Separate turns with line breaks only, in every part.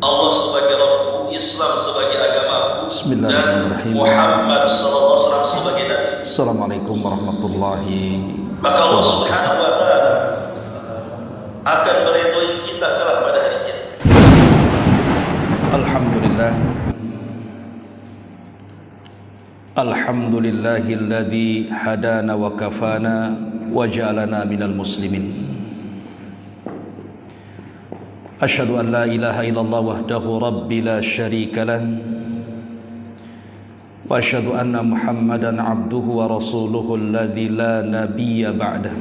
Allah sebagai Rabb, Islam sebagai agama, dan Muhammad SAW sebagai Nabi.
Assalamualaikum warahmatullahi wabarakatuh.
Maka Allah Subhanahu wa Ta'ala akan meridhoi kita kelak pada hari kiamat.
Alhamdulillah. Alhamdulillahilladzi hadana wa kafana wa ja'alana minal muslimin. Asyhadu an la ilaha illallah wahdahu rabbi la syarika lah wa asyhadu anna Muhammadan abduhu wa rasuluhu alladzi la nabiyya ba'dah.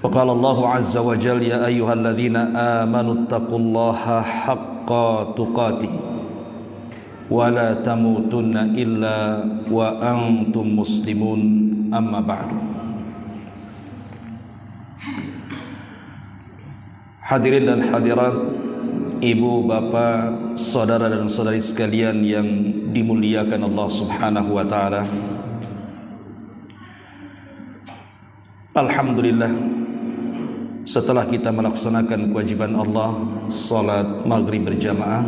Faqala Allah azza wa jalla ya ayyuhalladzina amanu taqullaha haqqa tuqatih wa la tamutunna illa wa antum muslimun, amma ba'du. Hadirin dan hadirat, ibu, bapak, saudara dan saudari sekalian yang dimuliakan Allah Subhanahu wa Ta'ala. Alhamdulillah, setelah kita melaksanakan kewajiban Allah, salat maghrib berjamaah,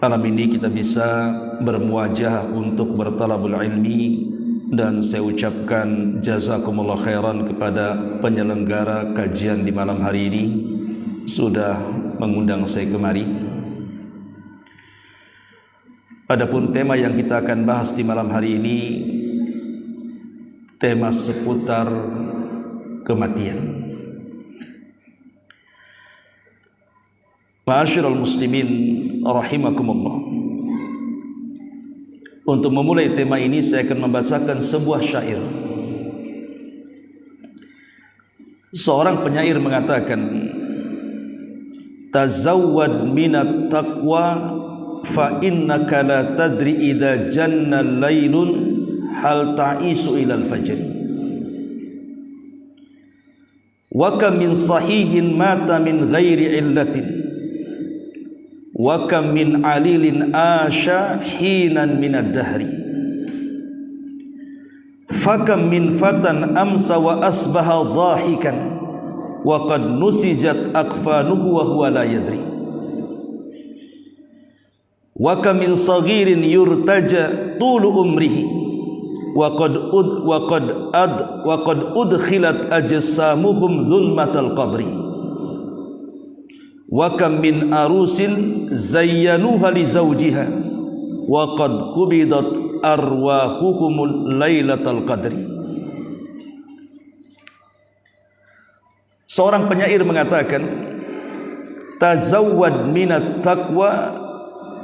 malam ini kita bisa bermuajah untuk bertalabul ilmi. Dan saya ucapkan jazakumullah khairan kepada penyelenggara kajian di malam hari ini sudah mengundang saya kemari. Adapun tema yang kita akan bahas di malam hari ini, tema seputar kematian. Ma'asyiral muslimin rahimakumullah. Untuk memulai tema ini saya akan membacakan sebuah syair. Seorang penyair mengatakan, tazawwad minat taqwa fa innaka la tadri idza janna laylun hal ta'isu ilal fajr. Wa kam min sahihin mata min ghairi illatin wa kam min alilin asha hinan minad dahri. Fakam min fatan amsa wa asbaha dhahikan wa qad nusijat akfanuhu wa huwa la yadri. Wa kam min saghirin yurtaja tulu umrihi wa qad udkhilat ajsamuhum zulmatal qabri. Wa kam min arusin zayyanuha li zawjiha wa qad qubidat arwahuhum lailatal qadri. Seorang penyair mengatakan, tazawwad minat taqwa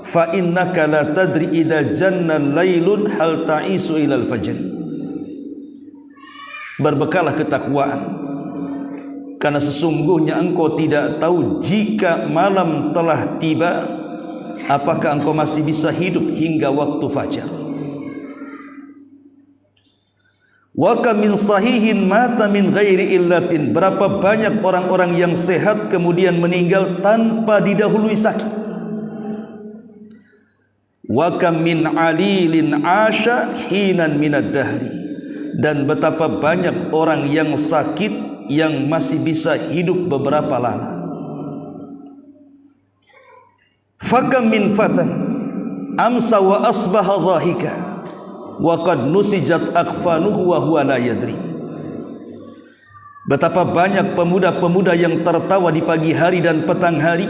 fa innaka la tadri idza janna lailun hal ta'isu ilal fajr. Berbekalah ketakwaan, karena sesungguhnya engkau tidak tahu jika malam telah tiba, apakah engkau masih bisa hidup hingga waktu fajar. Wa kam min sahihin mata min ghairi illatin. Berapa banyak orang-orang yang sehat kemudian meninggal tanpa didahului sakit. Wa kam min alilin asha hinan minad dahri. Dan betapa banyak orang yang sakit yang masih bisa hidup beberapa lama. Fakam min fatan amsa wa asbaha dhahika wa qad nusijat akfanuhu wa huwa la yadri. Betapa banyak pemuda-pemuda yang tertawa di pagi hari dan petang hari,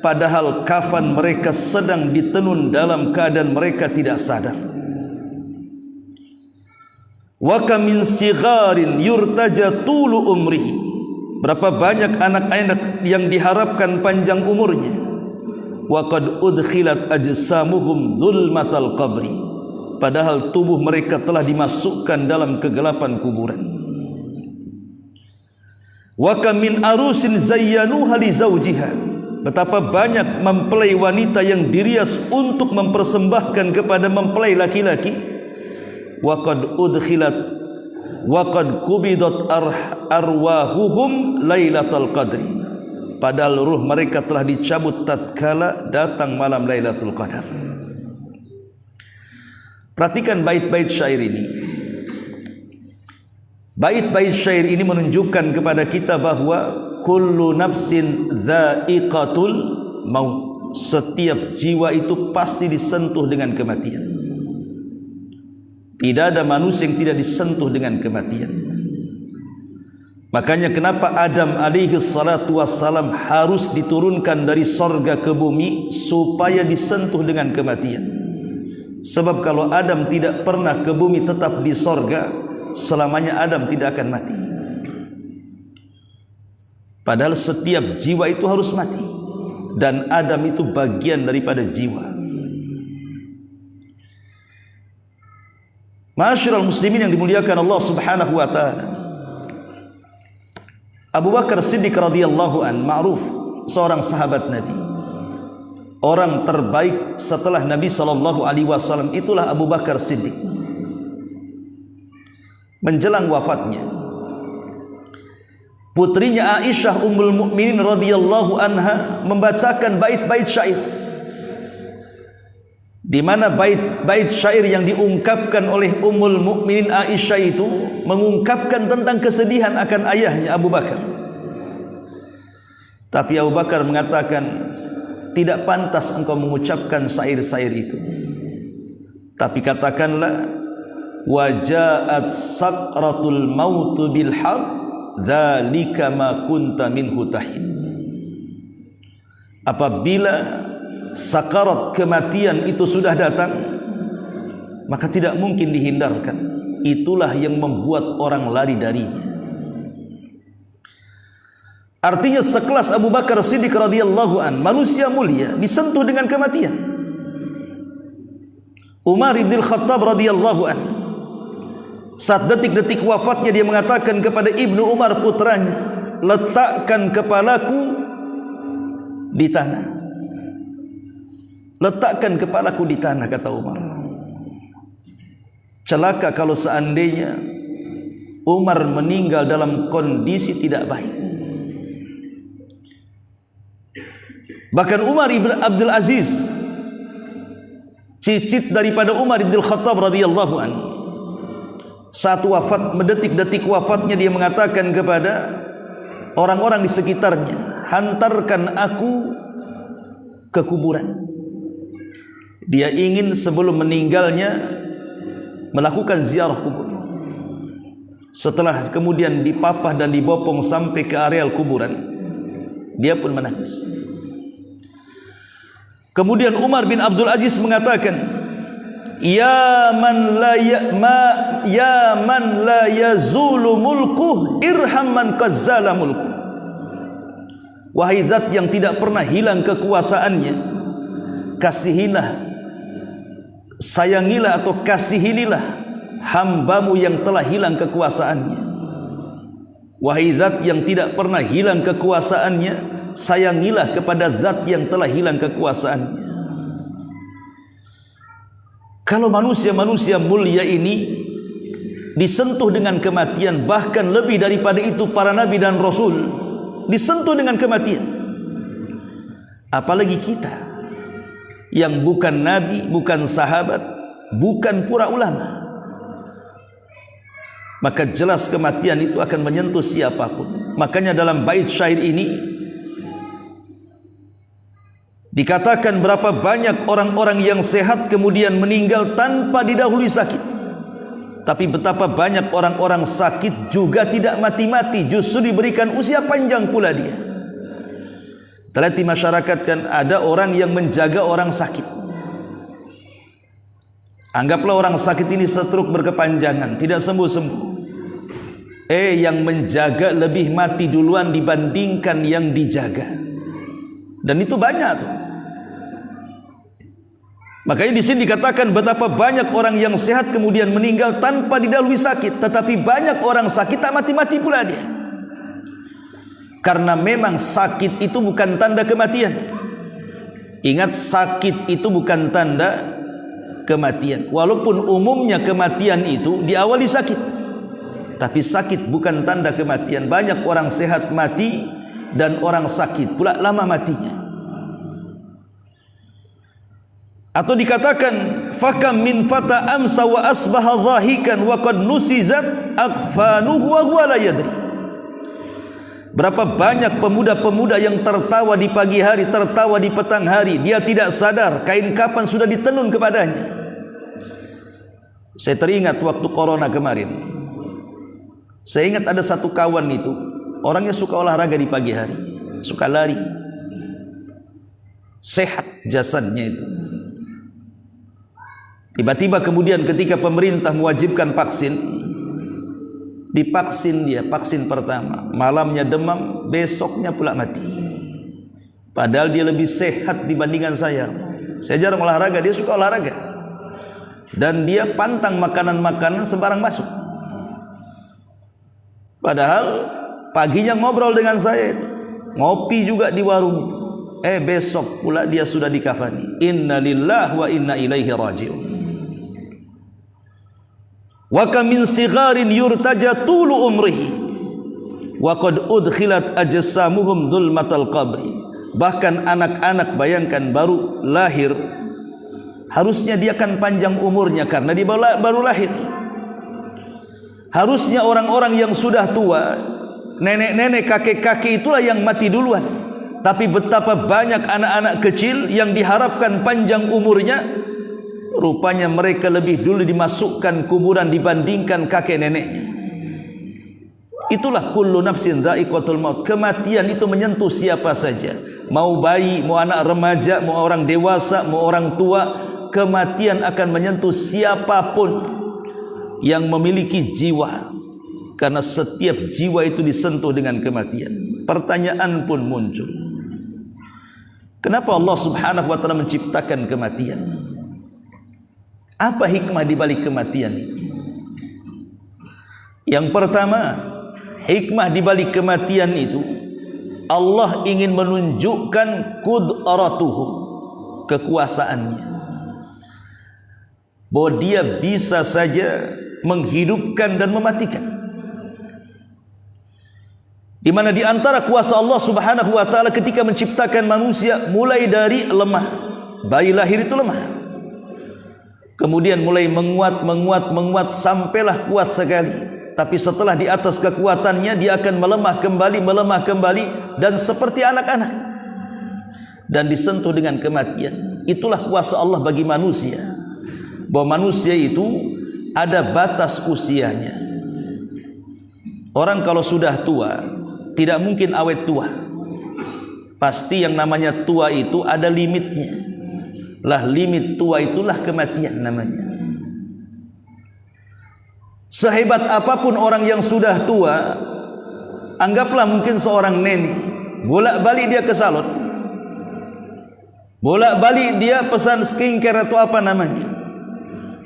padahal kafan mereka sedang ditenun dalam keadaan mereka tidak sadar. Wa kam min sigharin yurtaja tulu umrihi. Berapa banyak anak-anak yang diharapkan panjang umurnya. Wa qad udkhilat ajsamuhum zulmatal qabri. Padahal tubuh mereka telah dimasukkan dalam kegelapan kuburan. Wa kam min arusin zayyanuha li zawjiha. Betapa banyak mempelai wanita yang dirias untuk mempersembahkan kepada mempelai laki-laki. Wa qad udkhilat wa qad qubidat arwahuhum lailatul qadri. Padahal ruh mereka telah dicabut tatkala datang malam Lailatul Qadar. Perhatikan bait-bait syair ini. Bait-bait syair ini menunjukkan kepada kita bahwa kullu nafsin dha'iqatul maut. Setiap jiwa itu pasti disentuh dengan kematian. Tidak ada manusia yang tidak disentuh dengan kematian. Makanya kenapa Adam alaihi salatu wassalam harus diturunkan dari sorga ke bumi supaya disentuh dengan kematian. Sebab kalau Adam tidak pernah ke bumi, tetap di sorga, selamanya Adam tidak akan mati. Padahal setiap jiwa itu harus mati, dan Adam itu bagian daripada jiwa. Ma'asyiral muslimin yang dimuliakan Allah Subhanahu wa taala, Abu Bakar Siddiq radhiyallahu an, ma'ruf seorang sahabat Nabi, orang terbaik setelah Nabi sallallahu alaihi wasallam itulah Abu Bakar Siddiq. Menjelang wafatnya, putrinya Aisyah Ummul Mukminin radhiyallahu anha membacakan bait-bait syair, di mana bait-bait syair yang diungkapkan oleh Ummul Mukminin Aisyah itu mengungkapkan tentang kesedihan akan ayahnya Abu Bakar. Tapi Abu Bakar mengatakan, tidak pantas engkau mengucapkan syair-syair itu, tapi katakanlah, waja'at sakratul mautu bil haq dzalika ma kunta minhu tahid. Apabila sakarat kematian itu sudah datang, maka tidak mungkin dihindarkan. Itulah yang membuat orang lari darinya. Artinya sekelas Abu Bakar Siddiq radhiyallahu an, manusia mulia, disentuh dengan kematian. Umar bin Khattab radhiyallahu an, saat detik-detik wafatnya dia mengatakan kepada Ibnu Umar putranya, letakkan kepalaku di tanah. Letakkan kepalaku di tanah, kata Umar. Celaka kalau seandainya Umar meninggal dalam kondisi tidak baik. Bahkan Umar ibn Abdul Aziz, cicit daripada Umar ibn Khattab radhiyallahu an, saat wafat, mendetik-detik wafatnya dia mengatakan kepada orang-orang di sekitarnya, hantarkan aku ke kuburan. Dia ingin sebelum meninggalnya melakukan ziarah kubur. Setelah kemudian dipapah dan dibopong sampai ke areal kuburan, dia pun menangis. Kemudian Umar bin Abdul Aziz mengatakan, ya man la yazulu mulkuh irham man qazzala mulkuh. Wahai zat yang tidak pernah hilang kekuasaannya, kasihilah, sayangilah atau kasihinilah hambamu yang telah hilang kekuasaannya. Wahai zat yang tidak pernah hilang kekuasaannya, sayangilah kepada zat yang telah hilang kekuasaannya. Kalau manusia-manusia mulia ini disentuh dengan kematian, bahkan lebih daripada itu para nabi dan rasul disentuh dengan kematian, apalagi kita yang bukan nabi, bukan sahabat, bukan pura ulama. Maka jelas kematian itu akan menyentuh siapapun. Makanya dalam bait syair ini dikatakan berapa banyak orang-orang yang sehat kemudian meninggal tanpa didahului sakit. Tapi betapa banyak orang-orang sakit juga tidak mati-mati, justru diberikan usia panjang pula dia. Terlihat di masyarakat kan ada orang yang menjaga orang sakit. Anggaplah orang sakit ini stroke berkepanjangan, tidak sembuh-sembuh. Yang menjaga lebih mati duluan dibandingkan yang dijaga. Dan itu banyak tuh. Makanya di sini dikatakan betapa banyak orang yang sehat kemudian meninggal tanpa didahului sakit, tetapi banyak orang sakit tak mati-mati pula dia. Karena memang sakit itu bukan tanda kematian. Ingat, sakit itu bukan tanda kematian. Walaupun umumnya kematian itu diawali sakit, tapi sakit bukan tanda kematian. Banyak orang sehat mati dan orang sakit pula lama matinya. Atau dikatakan fakam min fata amsa wa asbaha dhahikan wa qad nusizat akfanuhu wa huwa la yadri. Berapa banyak pemuda-pemuda yang tertawa di pagi hari, tertawa di petang hari, dia tidak sadar kain kapan sudah ditenun kepadanya. Saya teringat waktu corona kemarin, saya ingat ada satu kawan itu, orangnya suka olahraga di pagi hari, suka lari, sehat jasadnya itu. Tiba-tiba kemudian ketika pemerintah mewajibkan vaksin, divaksin dia, vaksin pertama, malamnya demam, besoknya pula mati. Padahal dia lebih sehat dibandingkan saya. Saya jarang olahraga, dia suka olahraga. Dan dia pantang makanan-makanan sembarang masuk. Padahal paginya ngobrol dengan saya itu, ngopi juga di warung itu. Besok pula dia sudah dikafani. Inna lillahi wa inna ilaihi raji'un. Wa kam min sigharin yurtaja tulu umrihi wa qad udkhilat ajsamuhum zulmatal qabri. Bahkan anak-anak, bayangkan, baru lahir, harusnya dia akan panjang umurnya karena dia baru lahir. Harusnya orang-orang yang sudah tua, nenek-nenek, kakek-kakek, itulah yang mati duluan. Tapi betapa banyak anak-anak kecil yang diharapkan panjang umurnya, rupanya mereka lebih dulu dimasukkan kuburan dibandingkan kakek neneknya. Itulah kullu nafsin dha'iqatul maut. Kematian itu menyentuh siapa saja, mau bayi, mau anak remaja, mau orang dewasa, mau orang tua. Kematian akan menyentuh siapapun yang memiliki jiwa, karena setiap jiwa itu disentuh dengan kematian. Pertanyaan pun muncul, kenapa Allah Subhanahu wa ta'ala menciptakan kematian? Apa hikmah di balik kematian itu? Yang pertama, hikmah di balik kematian itu, Allah ingin menunjukkan qudratuhu, kekuasaannya, bahwa dia bisa saja menghidupkan dan mematikan. Di mana di antara kuasa Allah Subhanahu wa ta'ala ketika menciptakan manusia, mulai dari lemah, bayi lahir itu lemah, kemudian mulai menguat sampailah kuat sekali. Tapi setelah di atas kekuatannya, dia akan melemah kembali, dan seperti anak-anak, dan disentuh dengan kematian. Itulah kuasa Allah bagi manusia, bahwa manusia itu ada batas usianya. Orang kalau sudah tua tidak mungkin awet tua. Pasti yang namanya tua itu ada limitnya. Lah limit tua itulah kematian namanya. Sehebat apapun orang yang sudah tua, anggaplah mungkin seorang nenek, bolak-balik dia ke salon, bolak-balik dia pesan skincare atau apa namanya,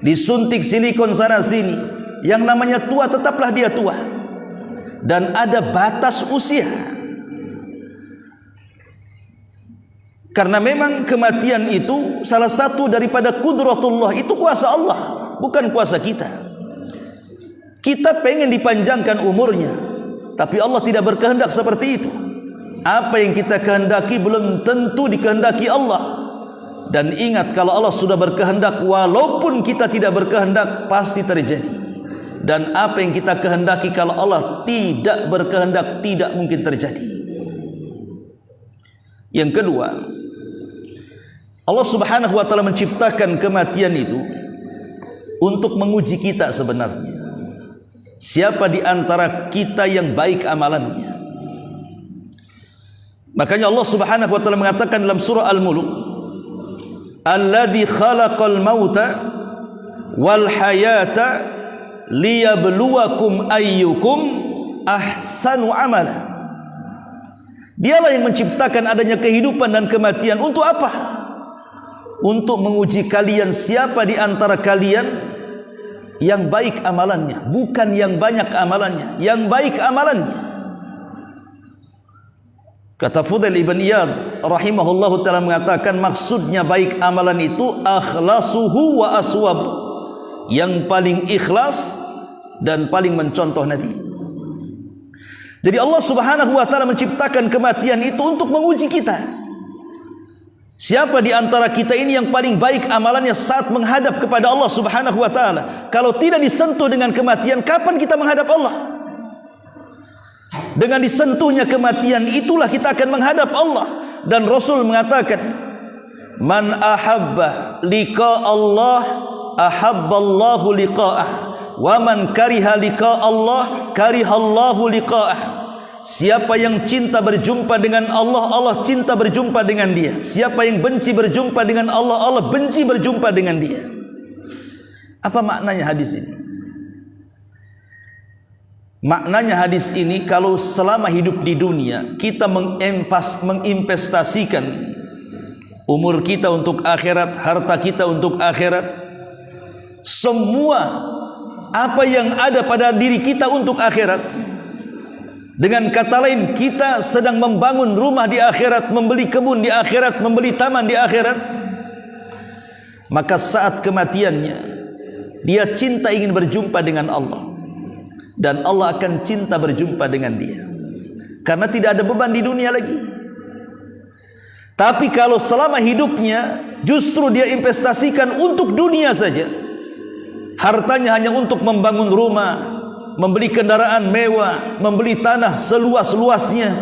disuntik silikon sana sini, yang namanya tua tetaplah dia tua. Dan ada batas usia, karena memang kematian itu salah satu daripada qudratullah, itu kuasa Allah, bukan kuasa kita. Kita pengen dipanjangkan umurnya, tapi Allah tidak berkehendak seperti itu. Apa yang kita kehendaki belum tentu dikehendaki Allah. Dan ingat, kalau Allah sudah berkehendak, walaupun kita tidak berkehendak, pasti terjadi. Dan apa yang kita kehendaki kalau Allah tidak berkehendak, tidak mungkin terjadi. Yang kedua, Allah Subhanahu wa ta'ala menciptakan kematian itu untuk menguji kita sebenarnya. Siapa di antara kita yang baik amalannya? Makanya Allah Subhanahu wa ta'ala mengatakan dalam surah Al-Mulk, alladzi khalaqal mauta wal hayata liyabluwakum ayyukum ahsanu amala. Dialah yang menciptakan adanya kehidupan dan kematian. Untuk apa? Untuk menguji kalian, siapa di antara kalian yang baik amalannya, bukan yang banyak amalannya, yang baik amalannya. Kata Fudail ibn Iyad rahimahullahu ta'ala mengatakan, maksudnya baik amalan itu akhlasuhu wa aswab, yang paling ikhlas dan paling mencontoh Nabi. Jadi Allah Subhanahu wa ta'ala menciptakan kematian itu untuk menguji kita. Siapa di antara kita ini yang paling baik amalannya saat menghadap kepada Allah Subhanahu wa taala? Kalau tidak disentuh dengan kematian, kapan kita menghadap Allah? Dengan disentuhnya kematian itulah kita akan menghadap Allah. Dan Rasul mengatakan, man ahabba liqa Allah ahabballahu liqa'ah, wa man kariha liqa Allah karihallahu liqa'ah. Siapa yang cinta berjumpa dengan Allah, Allah cinta berjumpa dengan dia. Siapa yang benci berjumpa dengan Allah, Allah benci berjumpa dengan dia. Apa maknanya hadis ini? Maknanya hadis ini, kalau selama hidup di dunia kita menginvestasikan umur kita untuk akhirat, harta kita untuk akhirat, semua apa yang ada pada diri kita untuk akhirat. Dengan kata lain, kita sedang membangun rumah di akhirat, membeli kebun di akhirat, membeli taman di akhirat. Maka saat kematiannya, dia cinta ingin berjumpa dengan Allah, dan Allah akan cinta berjumpa dengan dia, karena tidak ada beban di dunia lagi. Tapi kalau selama hidupnya justru dia investasikan untuk dunia saja, hartanya hanya untuk membangun rumah, membeli kendaraan mewah, membeli tanah seluas-luasnya,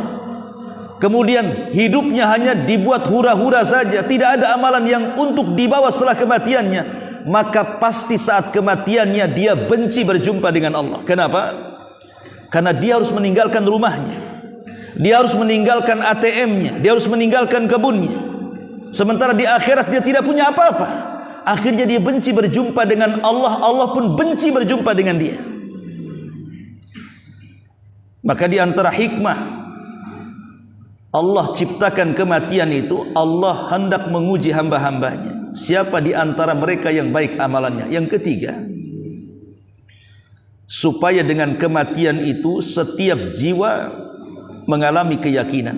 kemudian hidupnya hanya dibuat hura-hura saja, tidak ada amalan yang untuk dibawa setelah kematiannya, maka pasti saat kematiannya dia benci berjumpa dengan Allah. Kenapa? Karena dia harus meninggalkan rumahnya, dia harus meninggalkan ATM-nya, dia harus meninggalkan kebunnya. Sementara di akhirat dia tidak punya apa-apa. Akhirnya dia benci berjumpa dengan Allah, Allah pun benci berjumpa dengan dia. Maka di antara hikmah Allah ciptakan kematian itu, Allah hendak menguji hamba-hambanya, siapa di antara mereka yang baik amalannya. Yang ketiga, supaya dengan kematian itu setiap jiwa mengalami keyakinan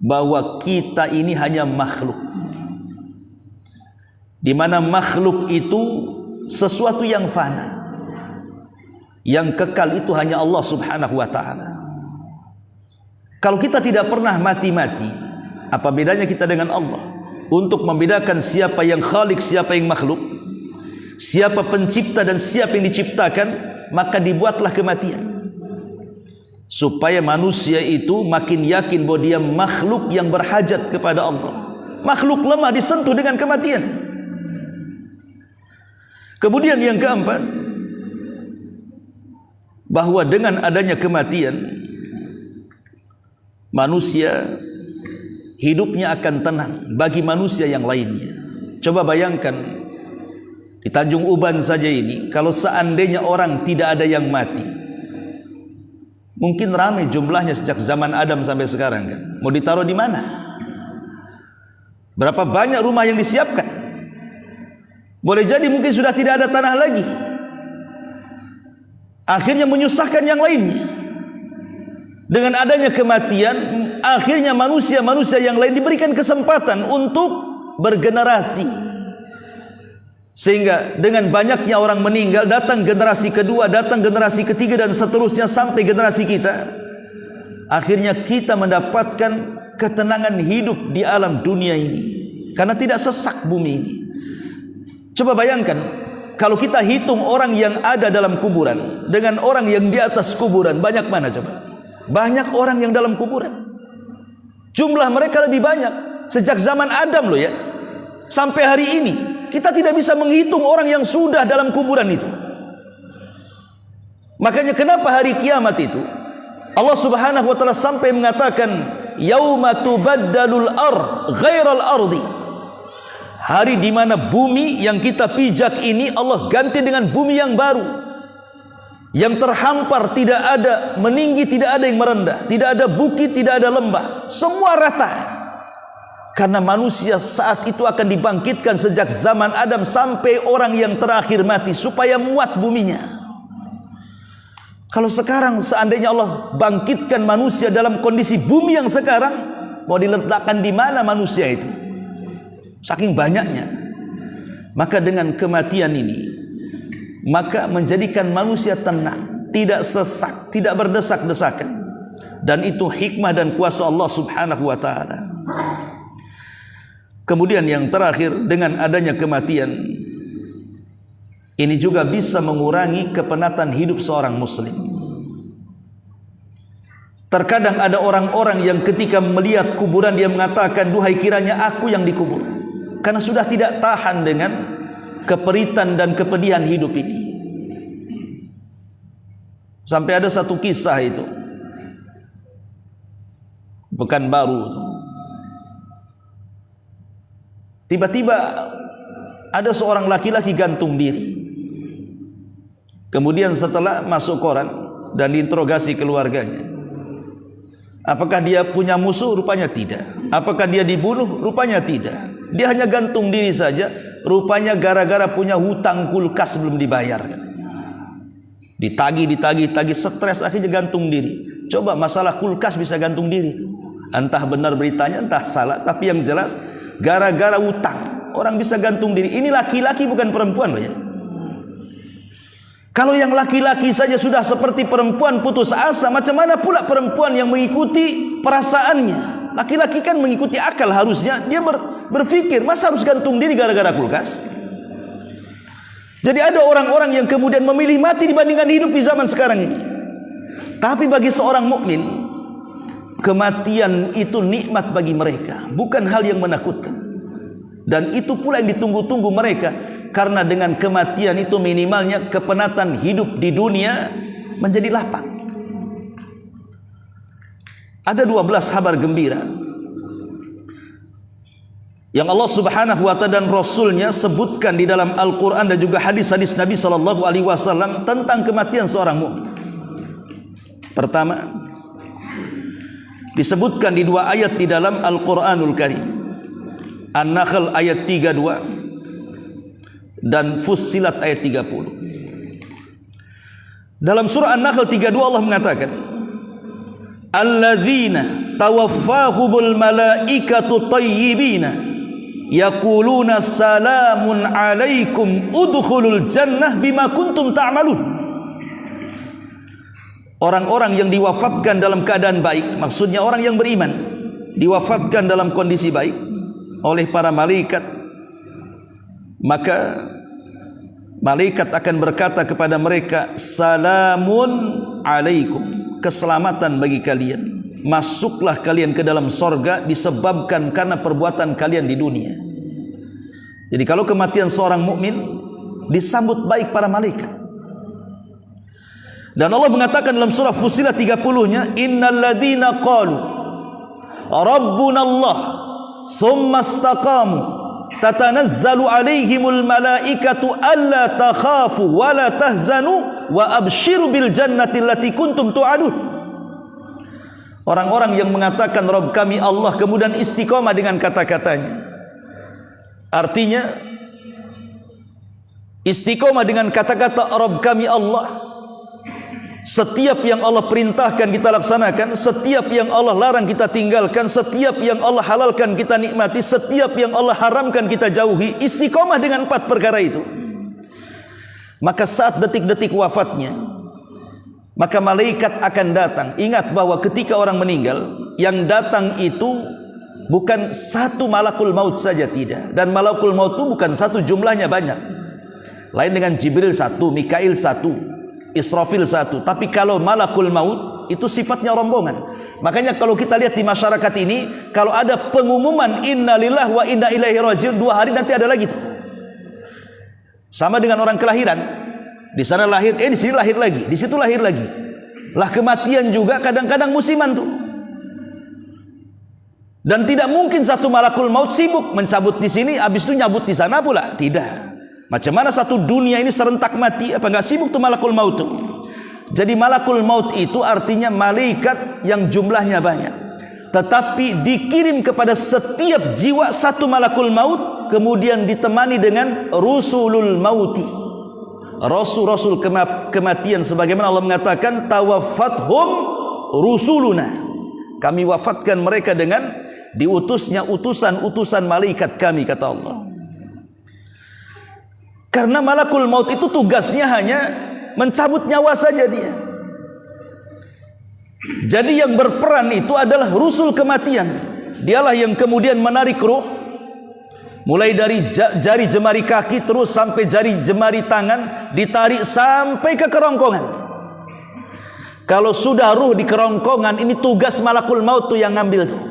bahwa kita ini hanya makhluk, di mana makhluk itu sesuatu yang fana. Yang kekal itu hanya Allah Subhanahu wa ta'ala. Kalau kita tidak pernah mati-mati, apa bedanya kita dengan Allah? Untuk membedakan siapa yang khalik, siapa yang makhluk, siapa pencipta dan siapa yang diciptakan, maka dibuatlah kematian, supaya manusia itu makin yakin bahwa dia makhluk yang berhajat kepada Allah. Makhluk lemah disentuh dengan kematian. Kemudian yang keempat, bahwa dengan adanya kematian, manusia hidupnya akan tenang bagi manusia yang lainnya. Coba bayangkan di Tanjung Uban saja ini, kalau seandainya orang tidak ada yang mati, mungkin ramai jumlahnya sejak zaman Adam sampai sekarang kan. Mau ditaruh di mana? Berapa banyak rumah yang disiapkan? Boleh jadi mungkin sudah tidak ada tanah lagi. Akhirnya menyusahkan yang lainnya. Dengan adanya kematian, akhirnya manusia-manusia yang lain diberikan kesempatan untuk bergenerasi. Sehingga dengan banyaknya orang meninggal, datang generasi kedua, datang generasi ketiga, dan seterusnya sampai generasi kita. Akhirnya kita mendapatkan ketenangan hidup di alam dunia ini, karena tidak sesak bumi ini. Coba bayangkan, kalau kita hitung orang yang ada dalam kuburan dengan orang yang di atas kuburan, banyak mana coba? Banyak orang yang dalam kuburan. Jumlah mereka lebih banyak sejak zaman Adam loh ya, sampai hari ini. Kita tidak bisa menghitung orang yang sudah dalam kuburan itu. Makanya kenapa hari kiamat itu Allah Subhanahu wa ta'ala sampai mengatakan, yauma tubaddalul ardh ghairal ardi. Hari di mana bumi yang kita pijak ini Allah ganti dengan bumi yang baru, yang terhampar, tidak ada meninggi, tidak ada yang merendah, tidak ada bukit, tidak ada lembah, semua rata. Karena manusia saat itu akan dibangkitkan sejak zaman Adam sampai orang yang terakhir mati, supaya muat buminya. Kalau sekarang seandainya Allah bangkitkan manusia dalam kondisi bumi yang sekarang, mau diletakkan di mana manusia itu? Saking banyaknya. Maka dengan kematian ini, maka menjadikan manusia tenang, tidak sesak, tidak berdesak-desakan. Dan itu hikmah dan kuasa Allah Subhanahu wa ta'ala. Kemudian yang terakhir, dengan adanya kematian ini juga bisa mengurangi kepenatan hidup seorang muslim. Terkadang ada orang-orang yang ketika melihat kuburan dia mengatakan, duhai kiranya aku yang dikubur, karena sudah tidak tahan dengan keperitan dan kepedihan hidup ini. Sampai ada satu kisah itu Pekanbaru, tiba-tiba ada seorang laki-laki gantung diri. Kemudian setelah masuk koran dan diinterogasi keluarganya, apakah dia punya musuh? Rupanya tidak. Apakah dia dibunuh? Rupanya tidak. Dia hanya gantung diri saja. Rupanya gara-gara punya hutang kulkas belum dibayar. Ditagih, stres, akhirnya gantung diri. Coba masalah kulkas bisa gantung diri. Entah benar beritanya, entah salah. Tapi yang jelas, gara-gara hutang orang bisa gantung diri. Ini laki-laki bukan perempuan loh ya. Kalau yang laki-laki saja sudah seperti perempuan putus asa, macam mana pula perempuan yang mengikuti perasaannya? Laki-laki kan mengikuti akal harusnya. Dia berpikir, masa harus gantung diri gara-gara kulkas? Jadi ada orang-orang yang kemudian memilih mati dibandingkan hidup di zaman sekarang ini. Tapi bagi seorang mukmin, kematian itu nikmat bagi mereka, bukan hal yang menakutkan. Dan itu pula yang ditunggu-tunggu mereka, karena dengan kematian itu minimalnya kepenatan hidup di dunia menjadi lapang. Ada 12 kabar gembira yang Allah Subhanahu wa ta'ala dan Rasulnya sebutkan di dalam Al-Quran dan juga hadis-hadis Nabi SAW tentang kematian seorang mukmin. Pertama, disebutkan di 2 ayat di dalam Al-Quranul Karim. An-Nahl ayat 32 dan Fussilat ayat 30. Dalam surah An-Nahl 32 Allah mengatakan, alladzina tawaffahumul malaikatu tayyibina yaquluna salamun alaikum udkhulul jannah bima kuntum ta'malun. Orang-orang yang diwafatkan dalam keadaan baik, maksudnya orang yang beriman, diwafatkan dalam kondisi baik oleh para malaikat, maka malaikat akan berkata kepada mereka, salamun alaikum, keselamatan bagi kalian, masuklah kalian ke dalam sorga disebabkan karena perbuatan kalian di dunia. Jadi kalau kematian seorang mukmin disambut baik para malaikat. Dan Allah mengatakan dalam surah Fussilat 30-nya, innalladzina qalu rabbuna Allah thumma istaqamu tatanazzalu alaihimul malaikatu alla takhafu wa la tahzanu wa abshiru bil jannati allati kuntum tu'adun. Orang-orang yang mengatakan Rabb kami Allah, kemudian istiqomah dengan kata-katanya. Artinya istiqomah dengan kata-kata Rabb kami Allah. Setiap yang Allah perintahkan kita laksanakan, setiap yang Allah larang kita tinggalkan, setiap yang Allah halalkan kita nikmati, setiap yang Allah haramkan kita jauhi. Istiqomah dengan 4 perkara itu. Maka saat detik-detik wafatnya, maka malaikat akan datang. Ingat bahwa ketika orang meninggal, yang datang itu bukan satu malakul maut saja, tidak. Dan malakul maut itu bukan satu, jumlahnya banyak. Lain dengan Jibril 1, Mikail 1, Israfil 1. Tapi kalau malakul maut itu sifatnya rombongan. Makanya kalau kita lihat di masyarakat ini, kalau ada pengumuman innalillahi wa inna ilaihi raji'un 2 hari nanti ada lagi tuh. Sama dengan orang kelahiran. Di sana lahir, di sini lahir lagi, di situ lahir lagi. Lah kematian juga kadang-kadang musiman tuh. Dan tidak mungkin satu malakul maut sibuk mencabut di sini, habis itu nyabut di sana pula. Tidak. Macam mana satu dunia ini serentak mati? Apa enggak sibuk tuh malakul maut tuh? Jadi malakul maut itu artinya malaikat yang jumlahnya banyak, tetapi dikirim kepada setiap jiwa satu malakul maut, kemudian ditemani dengan rusulul mauti, rasul-rasul kematian, sebagaimana Allah mengatakan tawaffathum rusuluna, kami wafatkan mereka dengan diutusnya utusan-utusan malaikat kami, kata Allah. Karena malakul maut itu tugasnya hanya mencabut nyawa saja dia. Jadi yang berperan itu adalah rusul kematian. Dialah yang kemudian menarik ruh, Mulai dari jari jemari kaki terus sampai jari jemari tangan, ditarik sampai ke kerongkongan. Kalau sudah ruh di kerongkongan, ini tugas malakul maut tuh yang ngambil tuh.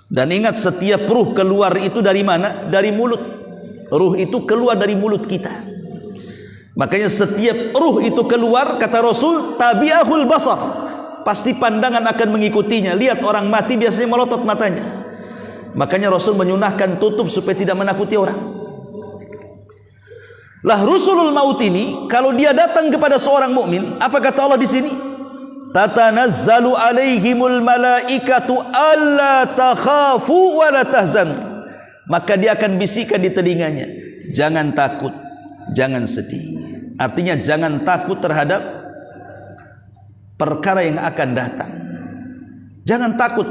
Dan ingat, setiap ruh keluar itu dari mana? Dari mulut. Ruh itu keluar dari mulut kita. Makanya setiap ruh itu keluar, kata Rasul, tabi'ahul basar, pasti pandangan akan mengikutinya. Lihat orang mati biasanya melotot matanya. Makanya Rasul menyunahkan tutup supaya tidak menakuti orang. Lah rusulul maut ini, kalau dia datang kepada seorang mukmin, apa kata Allah di sini? Tatanazzalu alaihimul malaikatu alla takhafu wa la tahzanu. Maka dia akan bisikan di telinganya, jangan takut, jangan sedih. Artinya jangan takut terhadap perkara yang akan datang. Jangan takut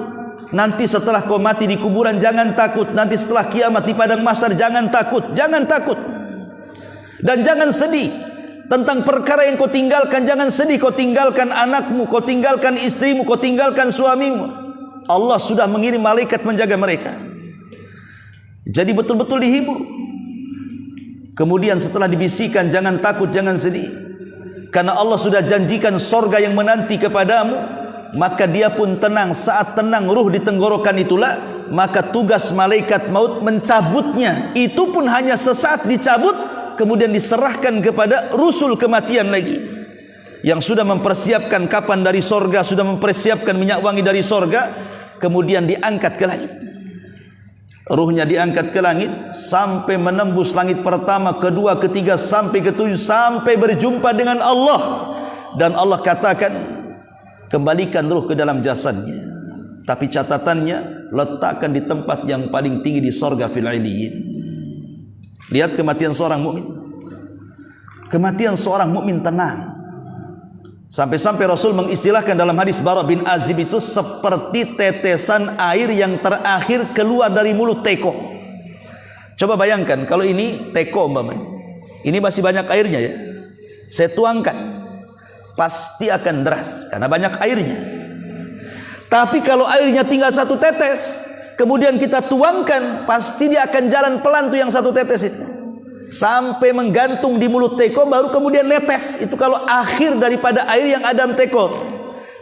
nanti setelah kau mati di kuburan, jangan takut nanti setelah kiamat di padang mahsyar, jangan takut, jangan takut. Dan jangan sedih tentang perkara yang kau tinggalkan. Jangan sedih, kau tinggalkan anakmu, kau tinggalkan istrimu, kau tinggalkan suamimu. Allah sudah mengirim malaikat menjaga mereka. Jadi betul-betul dihibur. Kemudian setelah dibisikkan jangan takut, jangan sedih, karena Allah sudah janjikan sorga yang menanti kepadamu, maka dia pun tenang. Saat tenang ruh di tenggorokan itulah, maka tugas malaikat maut mencabutnya. Itu pun hanya sesaat dicabut, kemudian diserahkan kepada rusul kematian lagi, yang sudah mempersiapkan kapan dari sorga, sudah mempersiapkan minyak wangi dari sorga, kemudian diangkat ke langit. Ruhnya diangkat ke langit sampai menembus langit pertama, kedua, ketiga, sampai ketujuh, sampai berjumpa dengan Allah. Dan Allah katakan, kembalikan ruh ke dalam jasadnya, tapi catatannya letakkan di tempat yang paling tinggi di sorga fil iliyyin. Lihat kematian seorang mukmin. Kematian seorang mukmin tenang. Sampai-sampai Rasul mengistilahkan dalam hadis Bara bin Azib itu seperti tetesan air yang terakhir keluar dari mulut teko. Coba bayangkan kalau ini teko umpamanya, ini masih banyak airnya ya, saya tuangkan, pasti akan deras karena banyak airnya. Tapi kalau airnya tinggal satu tetes, kemudian kita tuangkan, pasti dia akan jalan pelan tuh yang satu tetes itu, sampai menggantung di mulut teko, baru kemudian netes. Itu kalau akhir daripada air yang ada dalam teko.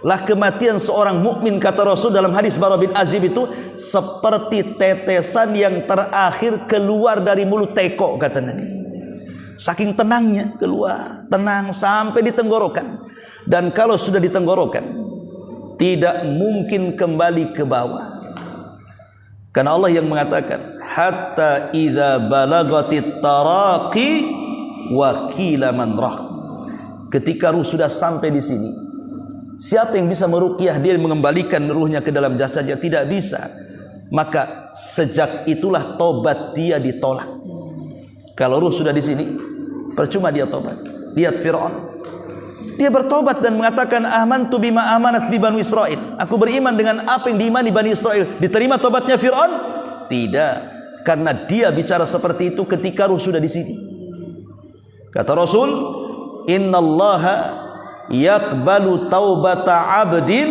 Lah kematian seorang mukmin, kata Rasul dalam hadis Bara bin Azib itu seperti tetesan yang terakhir keluar dari mulut teko, kata Nabi. Saking tenangnya keluar, tenang sampai di tenggorokan. Dan kalau sudah di tenggorokan, tidak mungkin kembali ke bawah. Karena Allah yang mengatakan, hatta idza balagatit taraqi wa qila man rah. Ketika ruh sudah sampai di sini, siapa yang bisa meruqyah dia, mengembalikan ruhnya ke dalam jasadnya? Tidak bisa. Maka sejak itulah tobat dia ditolak. Kalau ruh sudah di sini, percuma dia tobat. Lihat Fir'aun, dia bertobat dan mengatakan amantu bima amanat bi Bani Israil. Aku beriman dengan apa yang diimani Bani Israil. Diterima tobatnya Fir'aun? Tidak, karena dia bicara seperti itu ketika ruh sudah di sini. Kata Rasul, innallaha yaqbalu taubata 'abdin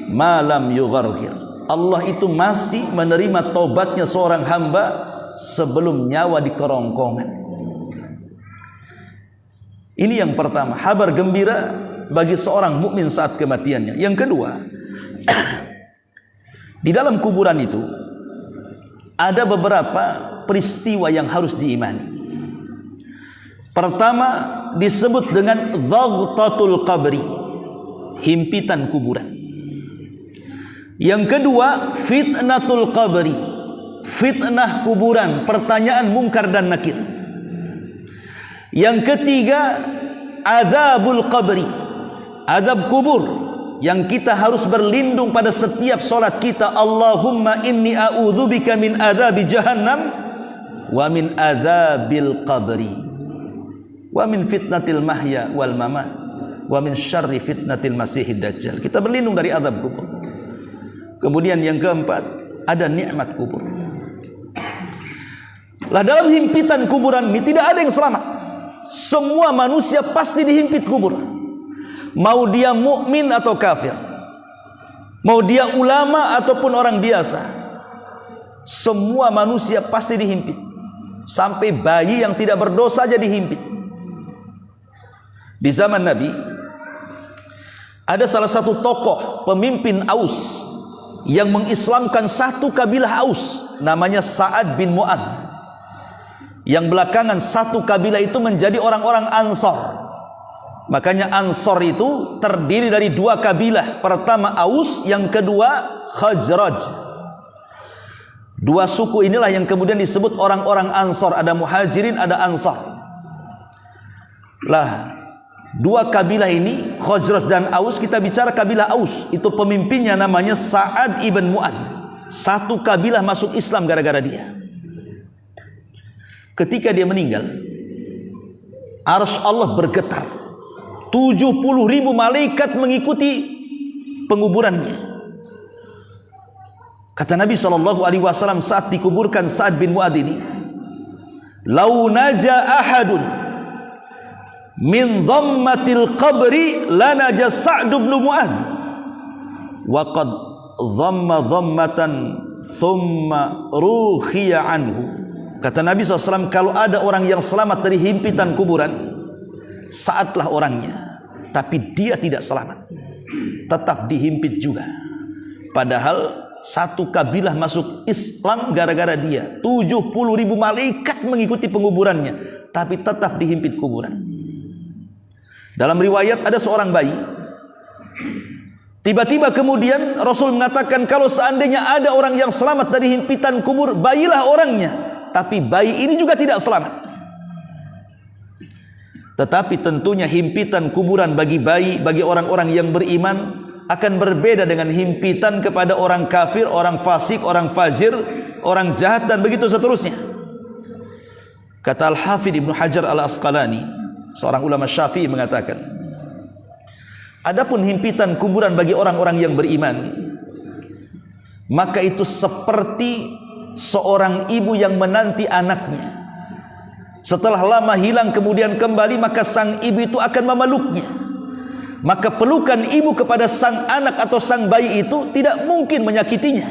ma lam yugharghir. Allah itu masih menerima tobatnya seorang hamba sebelum nyawa di kerongkongan. Ini yang pertama, kabar gembira bagi seorang mukmin saat kematiannya. Yang kedua, di dalam kuburan itu ada beberapa peristiwa yang harus diimani. Pertama disebut dengan dhaghtatul qabri, himpitan kuburan. Yang kedua fitnatul qabri, fitnah kuburan, pertanyaan mungkar dan nakir. Yang ketiga azabul qabri, azab kubur, yang kita harus berlindung pada setiap solat kita. Allahumma inni a'udzubika min azabi jahannam wa min azabil qabri wa min fitnatil mahya wal mamat wa min syarri fitnatil masihid dajjal. Kita berlindung dari azab kubur. Kemudian yang keempat, ada nikmat kubur. Lah dalam himpitan kuburan ini tidak ada yang selamat. Semua manusia pasti dihimpit kubur. Mau dia mukmin atau kafir, mau dia ulama ataupun orang biasa. Semua manusia pasti dihimpit. Sampai bayi yang tidak berdosa aja dihimpit. Di zaman Nabi ada salah satu tokoh pemimpin Aus yang mengislamkan satu kabilah Aus, namanya Sa'ad bin Mu'adz. Yang belakangan satu kabilah itu menjadi orang-orang Ansor. Makanya Ansor itu terdiri dari dua kabilah. Pertama Aus, yang kedua Khazraj. Dua suku inilah yang kemudian disebut orang-orang Ansor. Ada Muhajirin, ada Ansar. Lah, dua kabilah ini, Khazraj dan Aus, kita bicara kabilah Aus. Itu pemimpinnya namanya Sa'ad ibn Mu'adz. Satu kabilah masuk Islam gara-gara dia. Ketika dia meninggal, arsy Allah bergetar. 70.000 malaikat mengikuti penguburannya. Kata Nabi SAW saat dikuburkan Sa'ad bin Mu'adz ini, "Lau naja ahadun min dhammatil qabri lanaja Sa'd bin Mu'adz wa qad dhamma dhammatan thumma rukhiya anhu." Kata Nabi SAW, kalau ada orang yang selamat dari himpitan kuburan, Sa'adlah orangnya. Tapi dia tidak selamat, tetap dihimpit juga. Padahal satu kabilah masuk Islam gara-gara dia. 70.000 malaikat mengikuti penguburannya, tapi tetap dihimpit kuburan. Dalam riwayat ada seorang bayi. Tiba-tiba kemudian Rasul mengatakan, kalau seandainya ada orang yang selamat dari himpitan kubur, bayilah orangnya. Tapi bayi ini juga tidak selamat. Tetapi tentunya himpitan kuburan bagi bayi, bagi orang-orang yang beriman akan berbeda dengan himpitan kepada orang kafir, orang fasik, orang fajir, orang jahat, dan begitu seterusnya. Kata Al-Hafidh Ibnu Hajar Al-Asqalani, seorang ulama Syafi'i, mengatakan, adapun himpitan kuburan bagi orang-orang yang beriman, maka itu seperti seorang ibu yang menanti anaknya. Setelah lama hilang kemudian kembali, maka sang ibu itu akan memeluknya. Maka pelukan ibu kepada sang anak atau sang bayi itu tidak mungkin menyakitinya.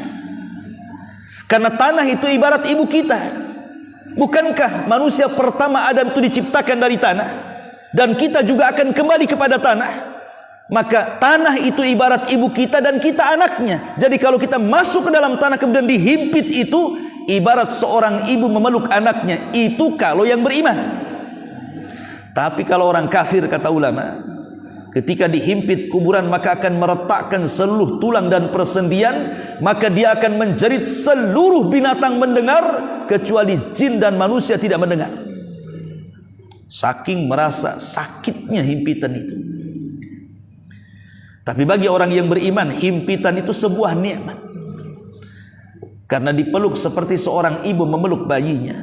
Karena tanah itu ibarat ibu kita. Bukankah manusia pertama Adam itu diciptakan dari tanah? Dan kita juga akan kembali kepada tanah. Maka tanah itu ibarat ibu kita dan kita anaknya. Jadi kalau kita masuk ke dalam tanah kemudian dihimpit, itu ibarat seorang ibu memeluk anaknya. Itu kalau yang beriman. Tapi kalau orang kafir, kata ulama, ketika dihimpit kuburan maka akan meretakkan seluruh tulang dan persendian, maka dia akan menjerit, seluruh binatang mendengar kecuali jin dan manusia tidak mendengar. Saking merasa sakitnya himpitan itu. Tapi bagi orang yang beriman, himpitan itu sebuah nikmat. Karena dipeluk seperti seorang ibu memeluk bayinya.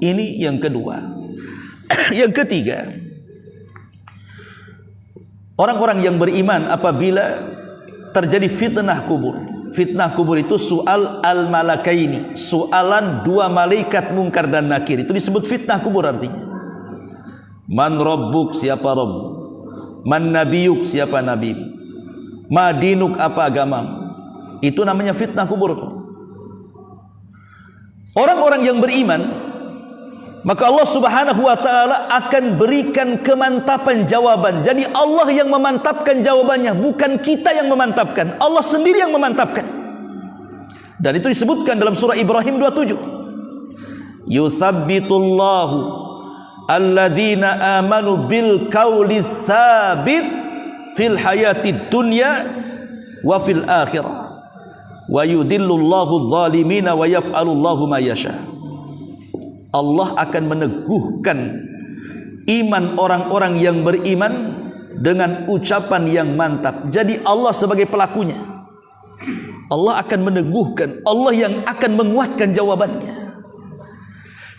Ini yang kedua. Yang ketiga, orang-orang yang beriman apabila terjadi fitnah kubur. Fitnah kubur itu soal al-malakaini, soalan dua malaikat mungkar dan nakir. Itu disebut fitnah kubur artinya. Man rabbuk, siapa Rabb? Man nabiyuk, siapa nabi? Ma dinuk, apa agamamu? Itu namanya fitnah kubur. Orang-orang yang beriman, maka Allah Subhanahu wa ta'ala akan berikan kemantapan jawaban. Jadi Allah yang memantapkan jawabannya, bukan kita yang memantapkan. Allah sendiri yang memantapkan. Dan itu disebutkan dalam surah Ibrahim 27. Yuthabbitullahu alladzina amanu bil qawli tsabit fil hayatid dunya wa fil akhirah. Wa yudillullahu adh-dhalimina wa yaf'alullahu ma yasha. Allah akan meneguhkan iman orang-orang yang beriman dengan ucapan yang mantap. Jadi Allah sebagai pelakunya. Allah akan meneguhkan, Allah yang akan menguatkan jawabannya.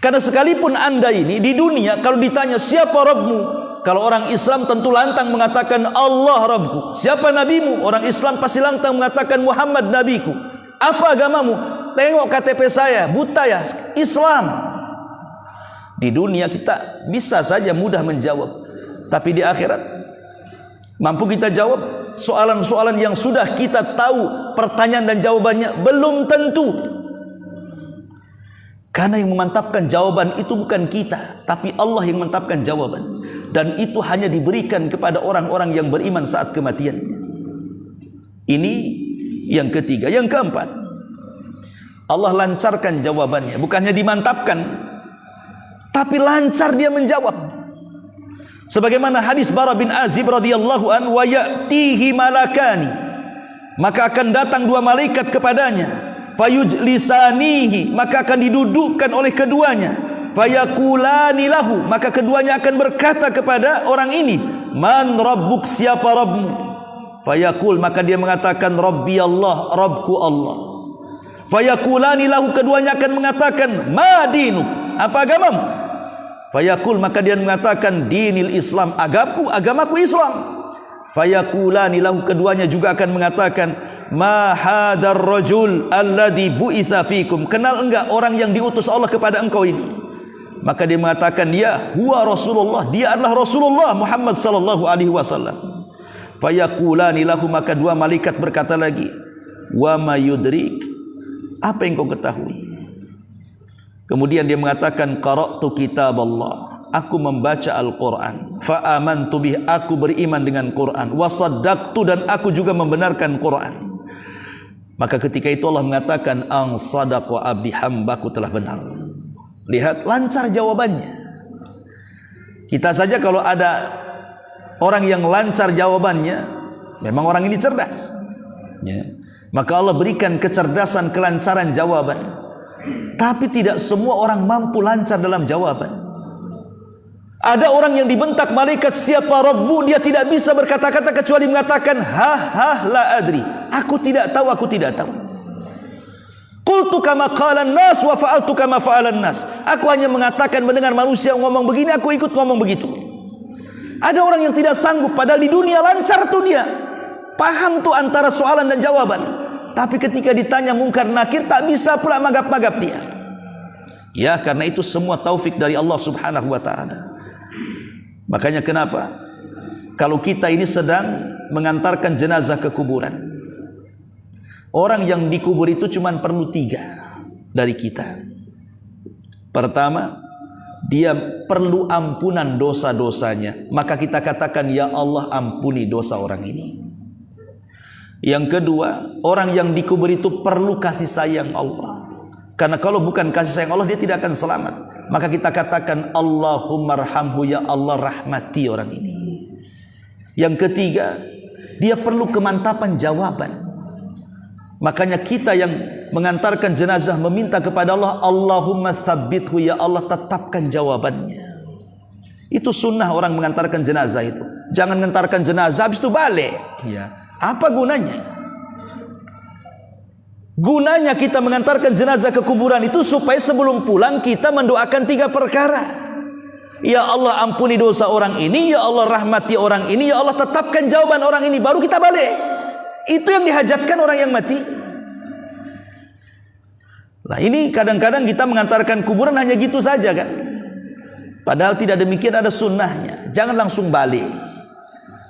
Karena sekalipun anda ini di dunia kalau ditanya siapa Rabbmu, kalau orang Islam tentu lantang mengatakan Allah Rabbku. Siapa nabimu? Orang Islam pasti lantang mengatakan Muhammad nabiku. Apa agamamu? Tengok KTP saya, buta ya, Islam. Di dunia kita bisa saja mudah menjawab, tapi di akhirat mampu kita jawab soalan-soalan yang sudah kita tahu pertanyaan dan jawabannya? Belum tentu. Karena yang memantapkan jawaban itu bukan kita, tapi Allah yang memantapkan jawaban. Dan itu hanya diberikan kepada orang-orang yang beriman saat kematiannya. Ini yang ketiga. Yang keempat, Allah lancarkan jawabannya. Bukannya dimantapkan, tapi lancar dia menjawab. Sebagaimana hadis Bara bin Azib radhiyallahu an, wa ya'tihi malakani, maka akan datang dua malaikat kepadanya, fayujlisanihi, maka akan didudukkan oleh keduanya, fayakulani lahu, maka keduanya akan berkata kepada orang ini, man rabbuk, siapa Rabbmu? Fayakul, maka dia mengatakan, Rabbi Allah, Rabbku Allah. Fayakulani lahu, keduanya akan mengatakan, ma dinuk, apa agamamu? Fayakul, maka dia mengatakan, dinil Islam, agamaku Islam. Fayakulani lahu, keduanya juga akan mengatakan, ma hadar rajul alladhi bu'itha fikum, kenal enggak orang yang diutus Allah kepada engkau ini? Maka dia mengatakan, ya huwa Rasulullah, dia adalah Rasulullah Muhammad sallallahu alaihi wasallam. Fayakulani lahu, maka dua malaikat berkata lagi, wa ma yudrik, apa yang kau ketahui? Kemudian dia mengatakan, qara'tu kitab Allah, aku membaca Al-Quran, fa amantu bih, aku beriman dengan Quran, wa saddaqtu, dan aku juga membenarkan Quran. Maka ketika itu Allah mengatakan, ang sadaqa abdi, hambaku telah benar. Lihat, lancar jawabannya. Kita saja kalau ada orang yang lancar jawabannya, memang orang ini cerdas, ya. Maka Allah berikan kecerdasan, kelancaran jawaban. Tapi tidak semua orang mampu lancar dalam jawaban. Ada orang yang dibentak malaikat, siapa Rabbu, dia tidak bisa berkata-kata kecuali mengatakan, la adri, aku tidak tahu, aku tidak tahu. Qultu kama qalan nas wa fa'altu kama fa'alan nas, aku hanya mengatakan mendengar manusia ngomong begini, aku ikut ngomong begitu. Ada orang yang tidak sanggup, padahal di dunia lancar tuh dia, paham tuh antara soalan dan jawaban. Tapi ketika ditanya mungkar nakir, tak bisa pula magap-magap dia. Ya, karena itu semua taufik dari Allah subhanahu wa ta'ala. Makanya kenapa kalau kita ini sedang mengantarkan jenazah ke kuburan, orang yang dikubur itu cuma perlu 3 dari kita. Pertama, dia perlu ampunan dosa-dosanya, maka kita katakan, ya Allah, ampuni dosa orang ini. Yang kedua, orang yang dikubur itu perlu kasih sayang Allah, karena kalau bukan kasih sayang Allah, dia tidak akan selamat. Maka kita katakan, Allahumma arhamhu, ya Allah, rahmati orang ini. Yang ketiga, dia perlu kemantapan jawaban. Makanya kita yang mengantarkan jenazah meminta kepada Allah, Allahumma tsabbithu, ya Allah, tetapkan jawabannya. Itu sunnah orang mengantarkan jenazah itu. Jangan mengantarkan jenazah habis itu balik, ya. Apa gunanya? Gunanya kita mengantarkan jenazah ke kuburan itu supaya sebelum pulang kita mendoakan 3 perkara. Ya Allah, ampuni dosa orang ini, ya Allah, rahmati orang ini, ya Allah, tetapkan jawaban orang ini, baru kita balik. Itu yang dihajatkan orang yang mati. Nah, ini kadang-kadang kita mengantarkan kuburan hanya gitu saja kan. Padahal tidak demikian, ada sunnahnya. Jangan langsung balik.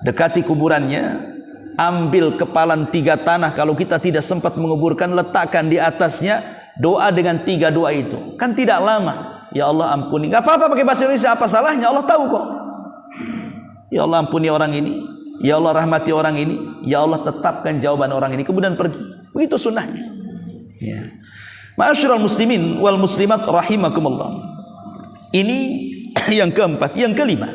Dekati kuburannya, ambil kepalan 3 tanah, kalau kita tidak sempat menguburkan, letakkan di atasnya, doa dengan 3 doa itu. Kan tidak lama. Ya Allah, ampuni. Gak apa-apa pakai bahasa Indonesia, apa salahnya? Allah tahu kok. Ya Allah, ampuni orang ini, ya Allah, rahmati orang ini, ya Allah, tetapkan jawaban orang ini, kemudian pergi. Begitu sunnahnya, ya. Ma'asyiral muslimin wal muslimat rahimakumullah. Ini yang keempat. Yang kelima,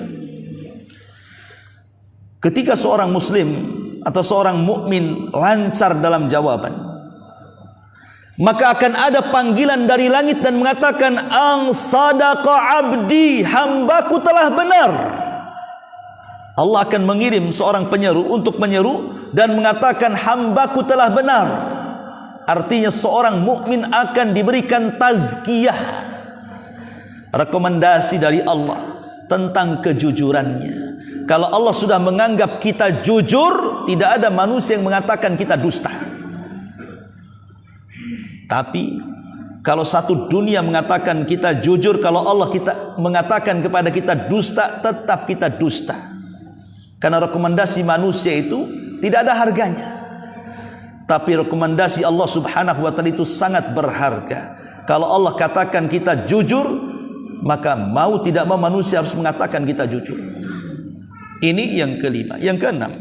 ketika seorang muslim atau seorang mukmin lancar dalam jawaban, maka akan ada panggilan dari langit dan mengatakan, ang sadaqa abdi, hambaku telah benar. Allah akan mengirim seorang penyeru untuk menyeru dan mengatakan, hambaku telah benar. Artinya seorang mukmin akan diberikan tazkiyah, rekomendasi dari Allah tentang kejujurannya. Kalau Allah sudah menganggap kita jujur, tidak ada manusia yang mengatakan kita dusta. Tapi kalau satu dunia mengatakan kita jujur, kalau Allah kita mengatakan kepada kita dusta, tetap kita dusta. Karena rekomendasi manusia itu tidak ada harganya. Tapi rekomendasi Allah subhanahu wa ta'ala itu sangat berharga. Kalau Allah katakan kita jujur, maka mau tidak mau manusia harus mengatakan kita jujur. Ini yang kelima. Yang keenam,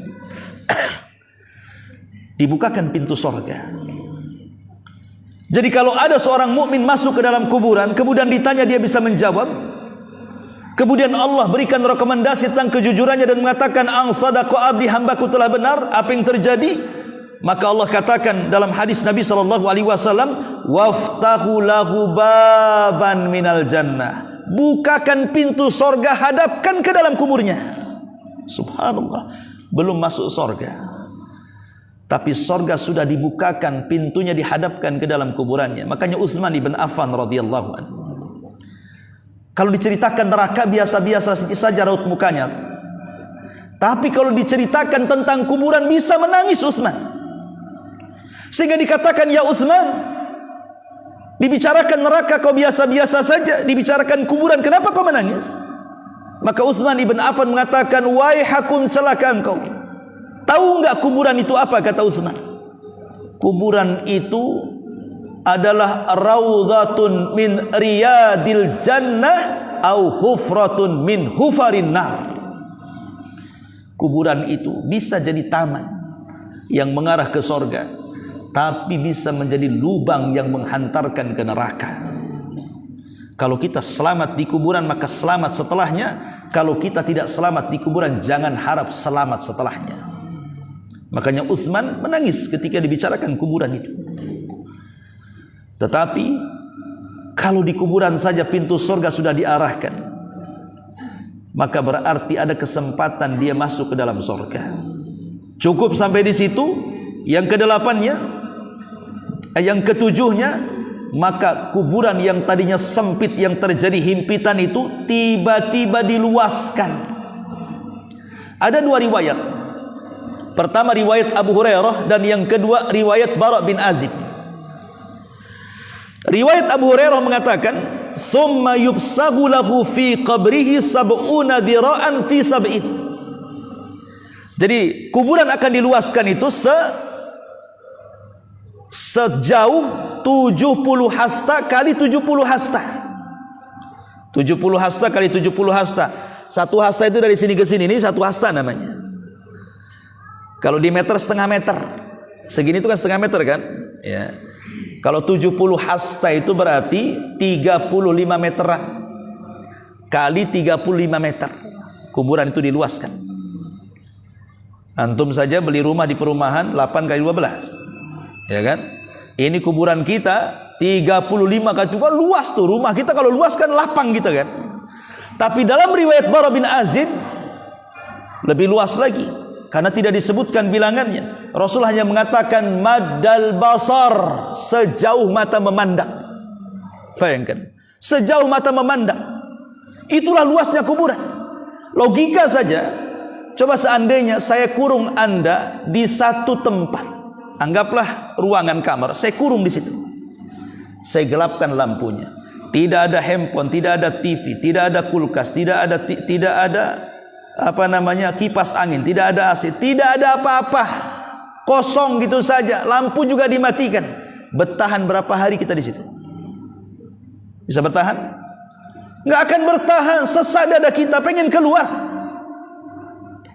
dibukakan pintu sorga. Jadi kalau ada seorang mukmin masuk ke dalam kuburan, kemudian ditanya dia bisa menjawab, kemudian Allah berikan rekomendasi tentang kejujurannya dan mengatakan ang sadaqa abdi, hambaku telah benar, apa yang terjadi? Maka Allah katakan dalam hadis Nabi SAW, waftahu lahu baban minal jannah, bukakan pintu sorga, hadapkan ke dalam kuburnya. Subhanallah, belum masuk sorga, tapi sorga sudah dibukakan, pintunya dihadapkan ke dalam kuburannya. Makanya Utsman ibn Affan radhiyallahu anhu, kalau diceritakan neraka biasa-biasa saja raut mukanya, tapi kalau diceritakan tentang kuburan bisa menangis Utsman. Sehingga dikatakan, ya Utsman, dibicarakan neraka kau biasa-biasa saja, dibicarakan kuburan kenapa kau menangis? Maka Utsman ibn Affan mengatakan, waihakum, celaka engkau. Tahu enggak kuburan itu apa? Kata Utsman, kuburan itu adalah raudhatun min riyadil jannah au hufratun min hufarin nar. Kuburan itu bisa jadi taman yang mengarah ke sorga, tapi bisa menjadi lubang yang menghantarkan ke neraka. Kalau kita selamat di kuburan, maka selamat setelahnya. Kalau kita tidak selamat di kuburan, jangan harap selamat setelahnya. Makanya Utsman menangis ketika dibicarakan kuburan itu. Tetapi kalau di kuburan saja pintu surga sudah diarahkan, maka berarti ada kesempatan dia masuk ke dalam surga. Cukup sampai di situ. Yang kedelapannya, yang ketujuhnya, maka kuburan yang tadinya sempit, yang terjadi himpitan itu tiba-tiba diluaskan. Ada dua riwayat. Pertama riwayat Abu Hurairah, dan yang kedua riwayat Bara' bin Azib. Riwayat Abu Hurairah mengatakan, "Tsumma yubsahu lahu fi qabrihi sab'una dhira'an fi sab'in." Jadi kuburan akan diluaskan itu sejauh 70 hasta kali 70 hasta. 70 hasta kali 70 hasta. Satu hasta itu dari sini ke sini, ini satu hasta namanya. Kalau di meter, setengah meter. Segini itu kan setengah meter kan? Ya. Kalau 70 hasta itu berarti 35 meteran kali 35 meter. Kuburan itu diluaskan. Antum saja beli rumah di perumahan 8 kali 12. Ya kan? Ini kuburan kita 35 kali juga luas tuh. Rumah kita kalau luas kan lapang gitu kan. Tapi dalam riwayat Bara' bin Azib lebih luas lagi, karena tidak disebutkan bilangannya. Rasul hanya mengatakan maddal basar, sejauh mata memandang. Bayangkan, sejauh mata memandang. Itulah luasnya kuburan. Logika saja, coba seandainya saya kurung Anda di satu tempat. Anggaplah ruangan kamar, saya kurung di situ. Saya gelapkan lampunya. Tidak ada handphone, tidak ada TV, tidak ada kulkas, tidak ada kipas angin, tidak ada AC, tidak ada apa-apa. Kosong gitu saja, lampu juga dimatikan. Bertahan berapa hari kita di situ? Bisa bertahan? Nggak akan bertahan, sesak dada kita pengen keluar.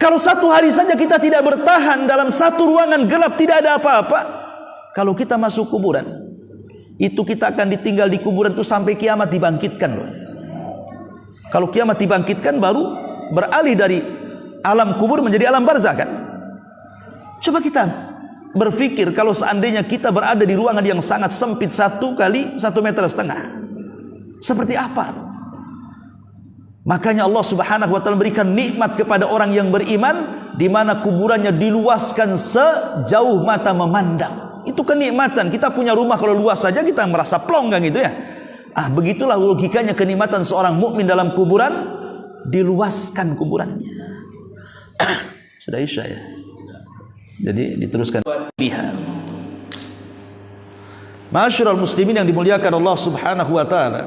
Kalau satu hari saja kita tidak bertahan dalam satu ruangan gelap, tidak ada apa-apa. Kalau kita masuk kuburan, itu kita akan ditinggal di kuburan itu sampai kiamat dibangkitkan loh. Kalau kiamat dibangkitkan baru beralih dari alam kubur menjadi alam barzah kan. Coba kita berpikir kalau seandainya kita berada di ruangan yang sangat sempit 1 kali 1,5 meter, seperti apa? Makanya Allah Subhanahu wa taala berikan nikmat kepada orang yang beriman, di mana kuburannya diluaskan sejauh mata memandang. Itu kenikmatan. Kita punya rumah kalau luas saja kita merasa plong kan gitu ya. Begitulah logikanya kenikmatan seorang mukmin dalam kuburan, diluaskan kuburannya. Sudah isya ya. Jadi diteruskan lihat. Ma'asyiral muslimin yang dimuliakan Allah Subhanahu wa taala.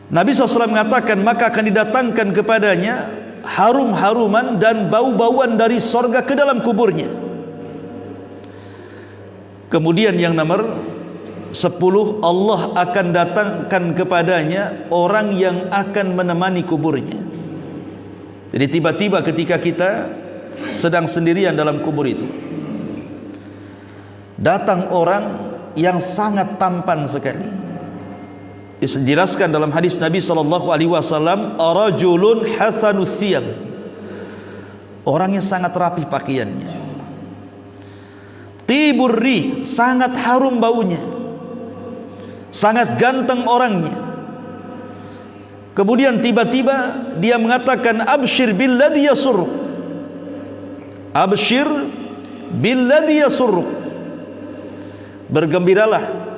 Nabi SAW mengatakan, maka akan didatangkan kepadanya harum-haruman dan bau-bauan dari sorga ke dalam kuburnya. Kemudian yang nomor 10, Allah akan datangkan kepadanya orang yang akan menemani kuburnya. Jadi tiba-tiba ketika kita sedang sendirian dalam kubur itu, datang orang yang sangat tampan sekali. Dijelaskan dalam hadis Nabi SAW, arajulun hasanus thiyab, orang yang sangat rapi pakaiannya, tiburri, sangat harum baunya, sangat ganteng orangnya. Kemudian tiba-tiba dia mengatakan, abshir billadhi yasurruk, abshir billadhi yasurruk, bergembiralah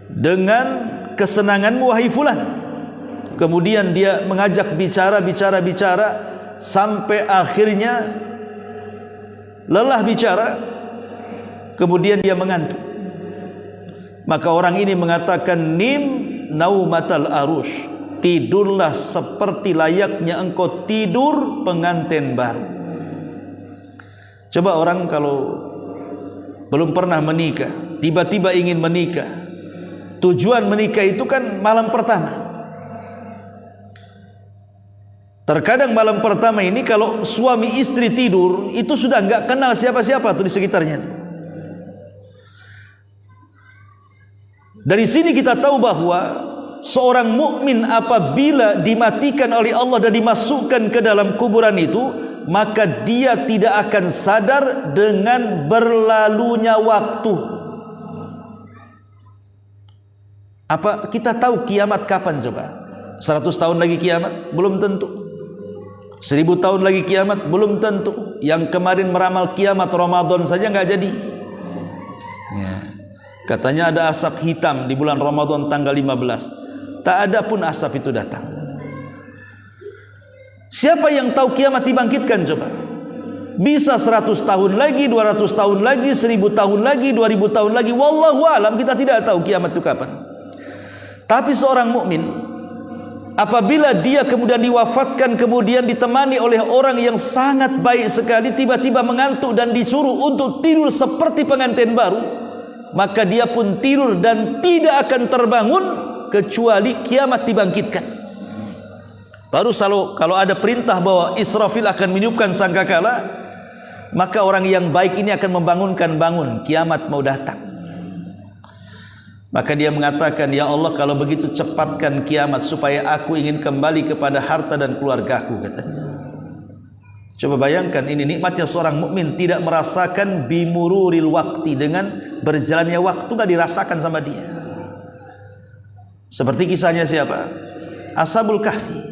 dengan kesenanganmu wahai fulan. Kemudian dia mengajak bicara sampai akhirnya lelah bicara, kemudian dia mengantuk. Maka orang ini mengatakan, nim naumatal arush, tidurlah seperti layaknya engkau tidur pengantin baru. Coba orang kalau belum pernah menikah, tiba-tiba ingin menikah, tujuan menikah itu kan malam pertama. Terkadang malam pertama ini kalau suami istri tidur, itu sudah nggak kenal siapa-siapa tuh di sekitarnya. Dari sini kita tahu bahwa seorang mukmin apabila dimatikan oleh Allah dan dimasukkan ke dalam kuburan itu, maka dia tidak akan sadar dengan berlalunya waktu. Apa kita tahu kiamat kapan coba? 100 tahun lagi kiamat? Belum tentu. 1000 tahun lagi kiamat? Belum tentu. Yang kemarin meramal kiamat Ramadan saja nggak jadi. Ya. Katanya ada asap hitam di bulan Ramadan tanggal 15. Tak ada pun asap itu datang. Siapa yang tahu kiamat dibangkitkan coba? Bisa 100 tahun lagi, 200 tahun lagi, 1000 tahun lagi, 2000 tahun lagi. Wallahu alam, kita tidak tahu kiamat itu kapan. Tapi seorang mukmin apabila dia kemudian diwafatkan, kemudian ditemani oleh orang yang sangat baik sekali, tiba-tiba mengantuk dan disuruh untuk tidur seperti pengantin baru, maka dia pun tidur dan tidak akan terbangun kecuali kiamat dibangkitkan. Baru kalau ada perintah bahwa Israfil akan meniupkan sangkakala, maka orang yang baik ini akan membangunkan, bangun, kiamat mau datang. Maka dia mengatakan, ya Allah, kalau begitu cepatkan kiamat supaya aku ingin kembali kepada harta dan keluargaku, katanya. Coba bayangkan, ini nikmatnya seorang mukmin tidak merasakan bimururil waktu, dengan berjalannya waktu gak dirasakan sama dia. Seperti kisahnya siapa? Ashabul Kahfi.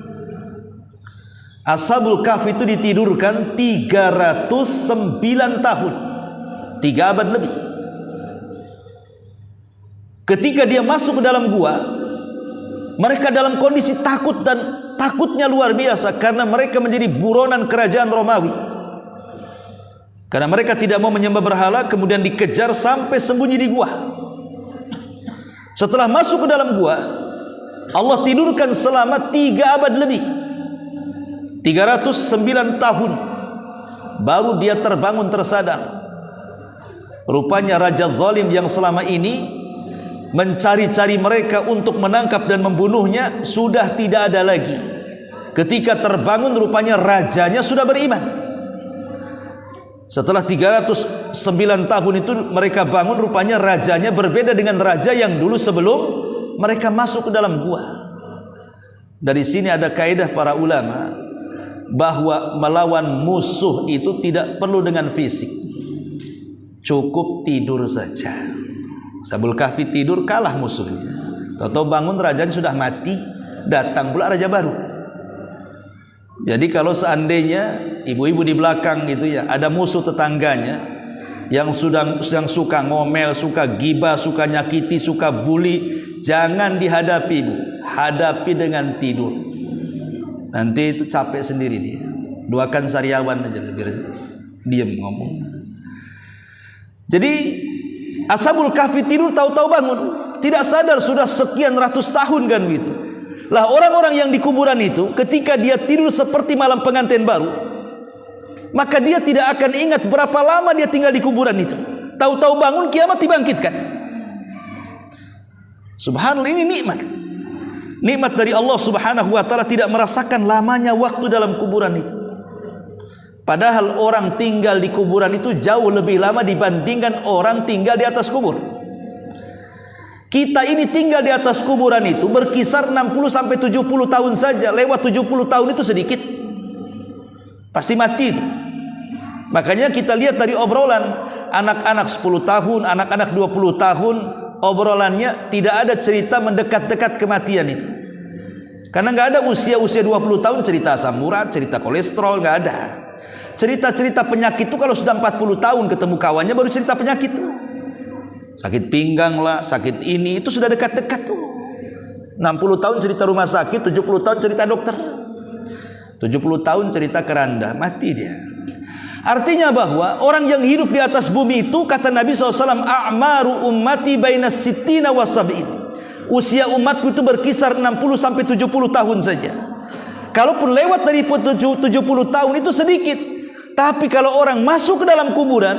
Ashabul Kahfi itu ditidurkan 309 tahun, 3 abad lebih. Ketika dia masuk ke dalam gua, mereka dalam kondisi takut, dan takutnya luar biasa karena mereka menjadi buronan kerajaan Romawi. Karena mereka tidak mau menyembah berhala, kemudian dikejar sampai sembunyi di gua. Setelah masuk ke dalam gua, Allah tidurkan selama 3 abad lebih, 309 tahun, baru dia terbangun tersadar. Rupanya raja zalim yang selama ini mencari-cari mereka untuk menangkap dan membunuhnya sudah tidak ada lagi. Ketika terbangun, rupanya rajanya sudah beriman. Setelah 309 tahun itu mereka bangun, rupanya rajanya berbeda dengan raja yang dulu sebelum mereka masuk ke dalam gua. Dari sini ada kaidah para ulama bahwa melawan musuh itu tidak perlu dengan fisik, cukup tidur saja. Ashabul Kahfi tidur, kalah musuhnya. Tahu-tahu bangun, rajanya sudah mati, datang pula raja baru. Jadi kalau seandainya ibu-ibu di belakang gitu ya, ada musuh tetangganya yang suka ngomel, suka gibah, suka nyakiti, suka bully, jangan dihadapi, ibu. Hadapi dengan tidur. Nanti itu capek sendiri dia. Doakan sariawan aja biar diam ngomong. Jadi Ashabul Kahfi tidur, tahu-tahu bangun, tidak sadar sudah sekian ratus tahun kan gitu. Lah orang-orang yang di kuburan itu, ketika dia tidur seperti malam pengantin baru, maka dia tidak akan ingat berapa lama dia tinggal di kuburan itu. Tahu-tahu bangun, kiamat dibangkitkan. Subhanallah, ini nikmat. Nikmat dari Allah Subhanahu wa taala, tidak merasakan lamanya waktu dalam kuburan itu. Padahal orang tinggal di kuburan itu jauh lebih lama dibandingkan orang tinggal di atas kubur. Kita ini tinggal di atas kuburan itu berkisar 60 sampai 70 tahun saja. Lewat 70 tahun itu sedikit, pasti mati itu. Makanya kita lihat dari obrolan anak-anak 10 tahun, anak-anak 20 tahun, obrolannya tidak ada cerita mendekat-dekat kematian itu. Karena nggak ada usia-usia 20 tahun cerita asam urat, cerita kolesterol, nggak ada. Cerita-cerita penyakit itu kalau sudah 40 tahun ketemu kawannya baru cerita penyakit tuh. Sakit pinggang lah, sakit ini, itu sudah dekat-dekat tuh. 60 tahun cerita rumah sakit, 70 tahun cerita dokter, 70 tahun cerita keranda, mati dia. Artinya bahwa orang yang hidup di atas bumi itu, kata Nabi SAW, a'maru ummati baina sittina wa sab'in. Usia umatku itu berkisar 60 sampai 70 tahun saja. Kalaupun lewat dari 70 tahun itu sedikit. Tapi kalau orang masuk ke dalam kuburan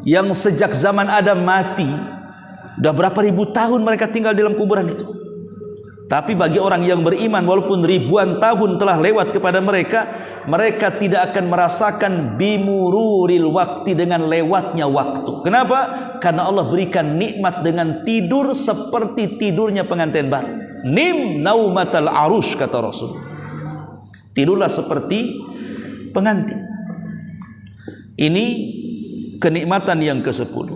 yang sejak zaman Adam mati, udah berapa ribu tahun mereka tinggal di dalam kuburan itu. Tapi bagi orang yang beriman, walaupun ribuan tahun telah lewat kepada mereka, mereka tidak akan merasakan bimururil waktu, dengan lewatnya waktu. Kenapa? Karena Allah berikan nikmat dengan tidur seperti tidurnya pengantin baru. Nim naumatal arush, kata Rasul. Tidurlah seperti pengantin. Ini kenikmatan yang ke-10,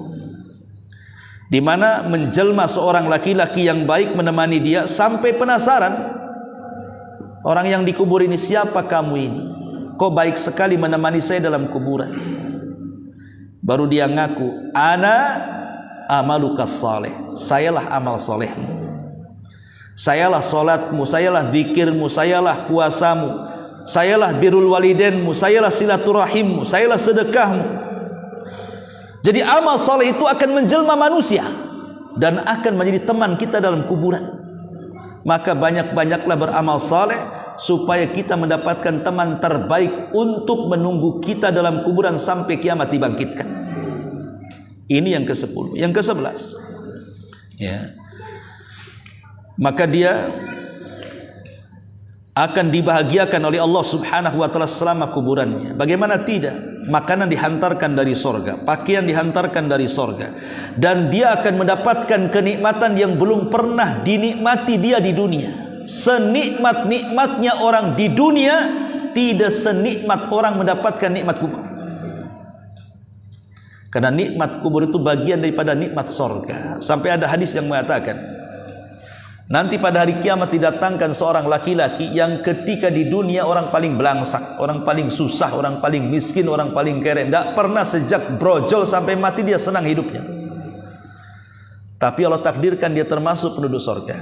di mana menjelma seorang laki-laki yang baik menemani dia sampai penasaran. Orang yang dikubur ini, siapa kamu ini? Kok baik sekali menemani saya dalam kuburan? Baru dia ngaku, ana amalukas saleh. Sayalah amal solehmu, sayalah solatmu, sayalah zikirmu, sayalah puasamu, sayalah birrul walidainmu, sayalah silaturahimmu, sayalah sedekahmu. Jadi amal saleh itu akan menjelma manusia dan akan menjadi teman kita dalam kuburan. Maka banyak-banyaklah beramal saleh supaya kita mendapatkan teman terbaik untuk menunggu kita dalam kuburan sampai kiamat dibangkitkan. Ini yang ke-10. Yang ke-11, ya, maka dia akan dibahagiakan oleh Allah Subhanahu wa taala selama kuburannya. Bagaimana tidak? Makanan dihantarkan dari sorga, pakaian dihantarkan dari sorga, dan dia akan mendapatkan kenikmatan yang belum pernah dinikmati dia di dunia. Senikmat-nikmatnya orang di dunia, tidak senikmat orang mendapatkan nikmat kubur. Karena nikmat kubur itu bagian daripada nikmat sorga. Sampai ada hadis yang mengatakan, nanti pada hari kiamat didatangkan seorang laki-laki yang ketika di dunia orang paling belangsak, orang paling susah, orang paling miskin, orang paling kere, tidak pernah sejak brojol sampai mati dia senang hidupnya. Tapi Allah takdirkan dia termasuk penduduk sorga.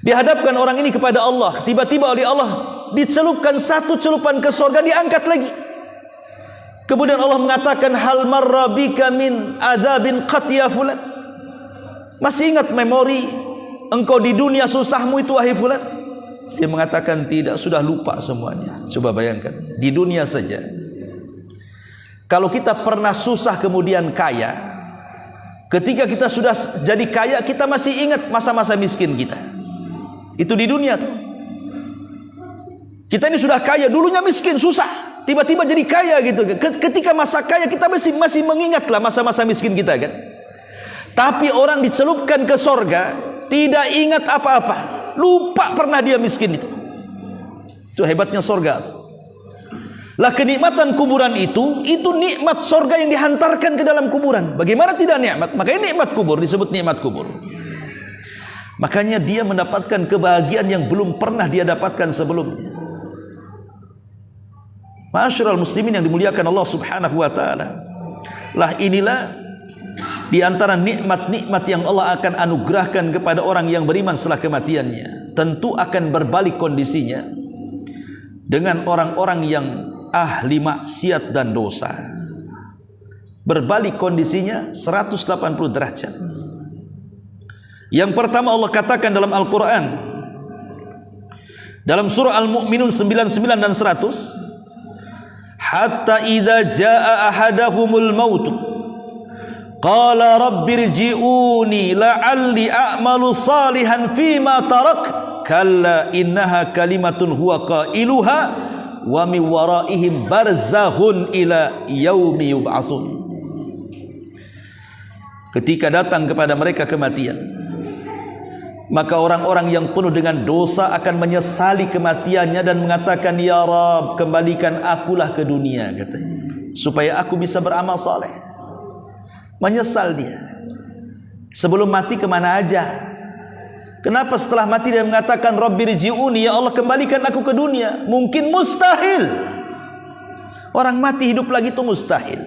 Dihadapkan orang ini kepada Allah, tiba-tiba oleh Allah dicelupkan satu celupan ke sorga, diangkat lagi. Kemudian Allah mengatakan, hal marra bika min adzabin qat ya fulan. Masih ingat memori engkau di dunia susahmu itu wahai fulan? Dia mengatakan tidak, sudah lupa semuanya. Coba bayangkan, di dunia saja. Kalau kita pernah susah kemudian kaya, ketika kita sudah jadi kaya, kita masih ingat masa-masa miskin kita. Itu di dunia tuh. Kita ini sudah kaya, dulunya miskin, susah, tiba-tiba jadi kaya gitu. Ketika masa kaya kita masih mengingatlah masa-masa miskin kita kan. Tapi orang dicelupkan ke sorga, tidak ingat apa-apa, lupa pernah dia miskin itu. Itu hebatnya sorga. Lah kenikmatan kuburan itu nikmat sorga yang dihantarkan ke dalam kuburan. Bagaimana tidak nikmat? Makanya nikmat kubur disebut nikmat kubur. Makanya dia mendapatkan kebahagiaan yang belum pernah dia dapatkan sebelumnya. Ma'asyiral muslimin yang dimuliakan Allah Subhanahu wa taala. Lah inilah di antara nikmat-nikmat yang Allah akan anugerahkan kepada orang yang beriman setelah kematiannya. Tentu akan berbalik kondisinya dengan orang-orang yang ahli maksiat dan dosa. Berbalik kondisinya 180 derajat. Yang pertama Allah katakan dalam Al-Quran, dalam surah Al-Mu'minun 99 dan 100, hatta idza jaa ahadahumul mautu Qala rabbirji'uni la'alli a'malu salihan fima tarak kalla innaha kalimatun huwa qailuha wa min waraihim barzakhun ila yaumi yub'atsun. Ketika datang kepada mereka kematian, maka orang-orang yang penuh dengan dosa akan menyesali kematiannya dan mengatakan, ya Rabb, kembalikan akulah ke dunia, katanya, supaya aku bisa beramal saleh. Menyesal dia. Sebelum mati kemana aja? Kenapa setelah mati dia mengatakan rabbirji'uni, ya Allah kembalikan aku ke dunia? Mungkin mustahil. Orang mati hidup lagi itu mustahil.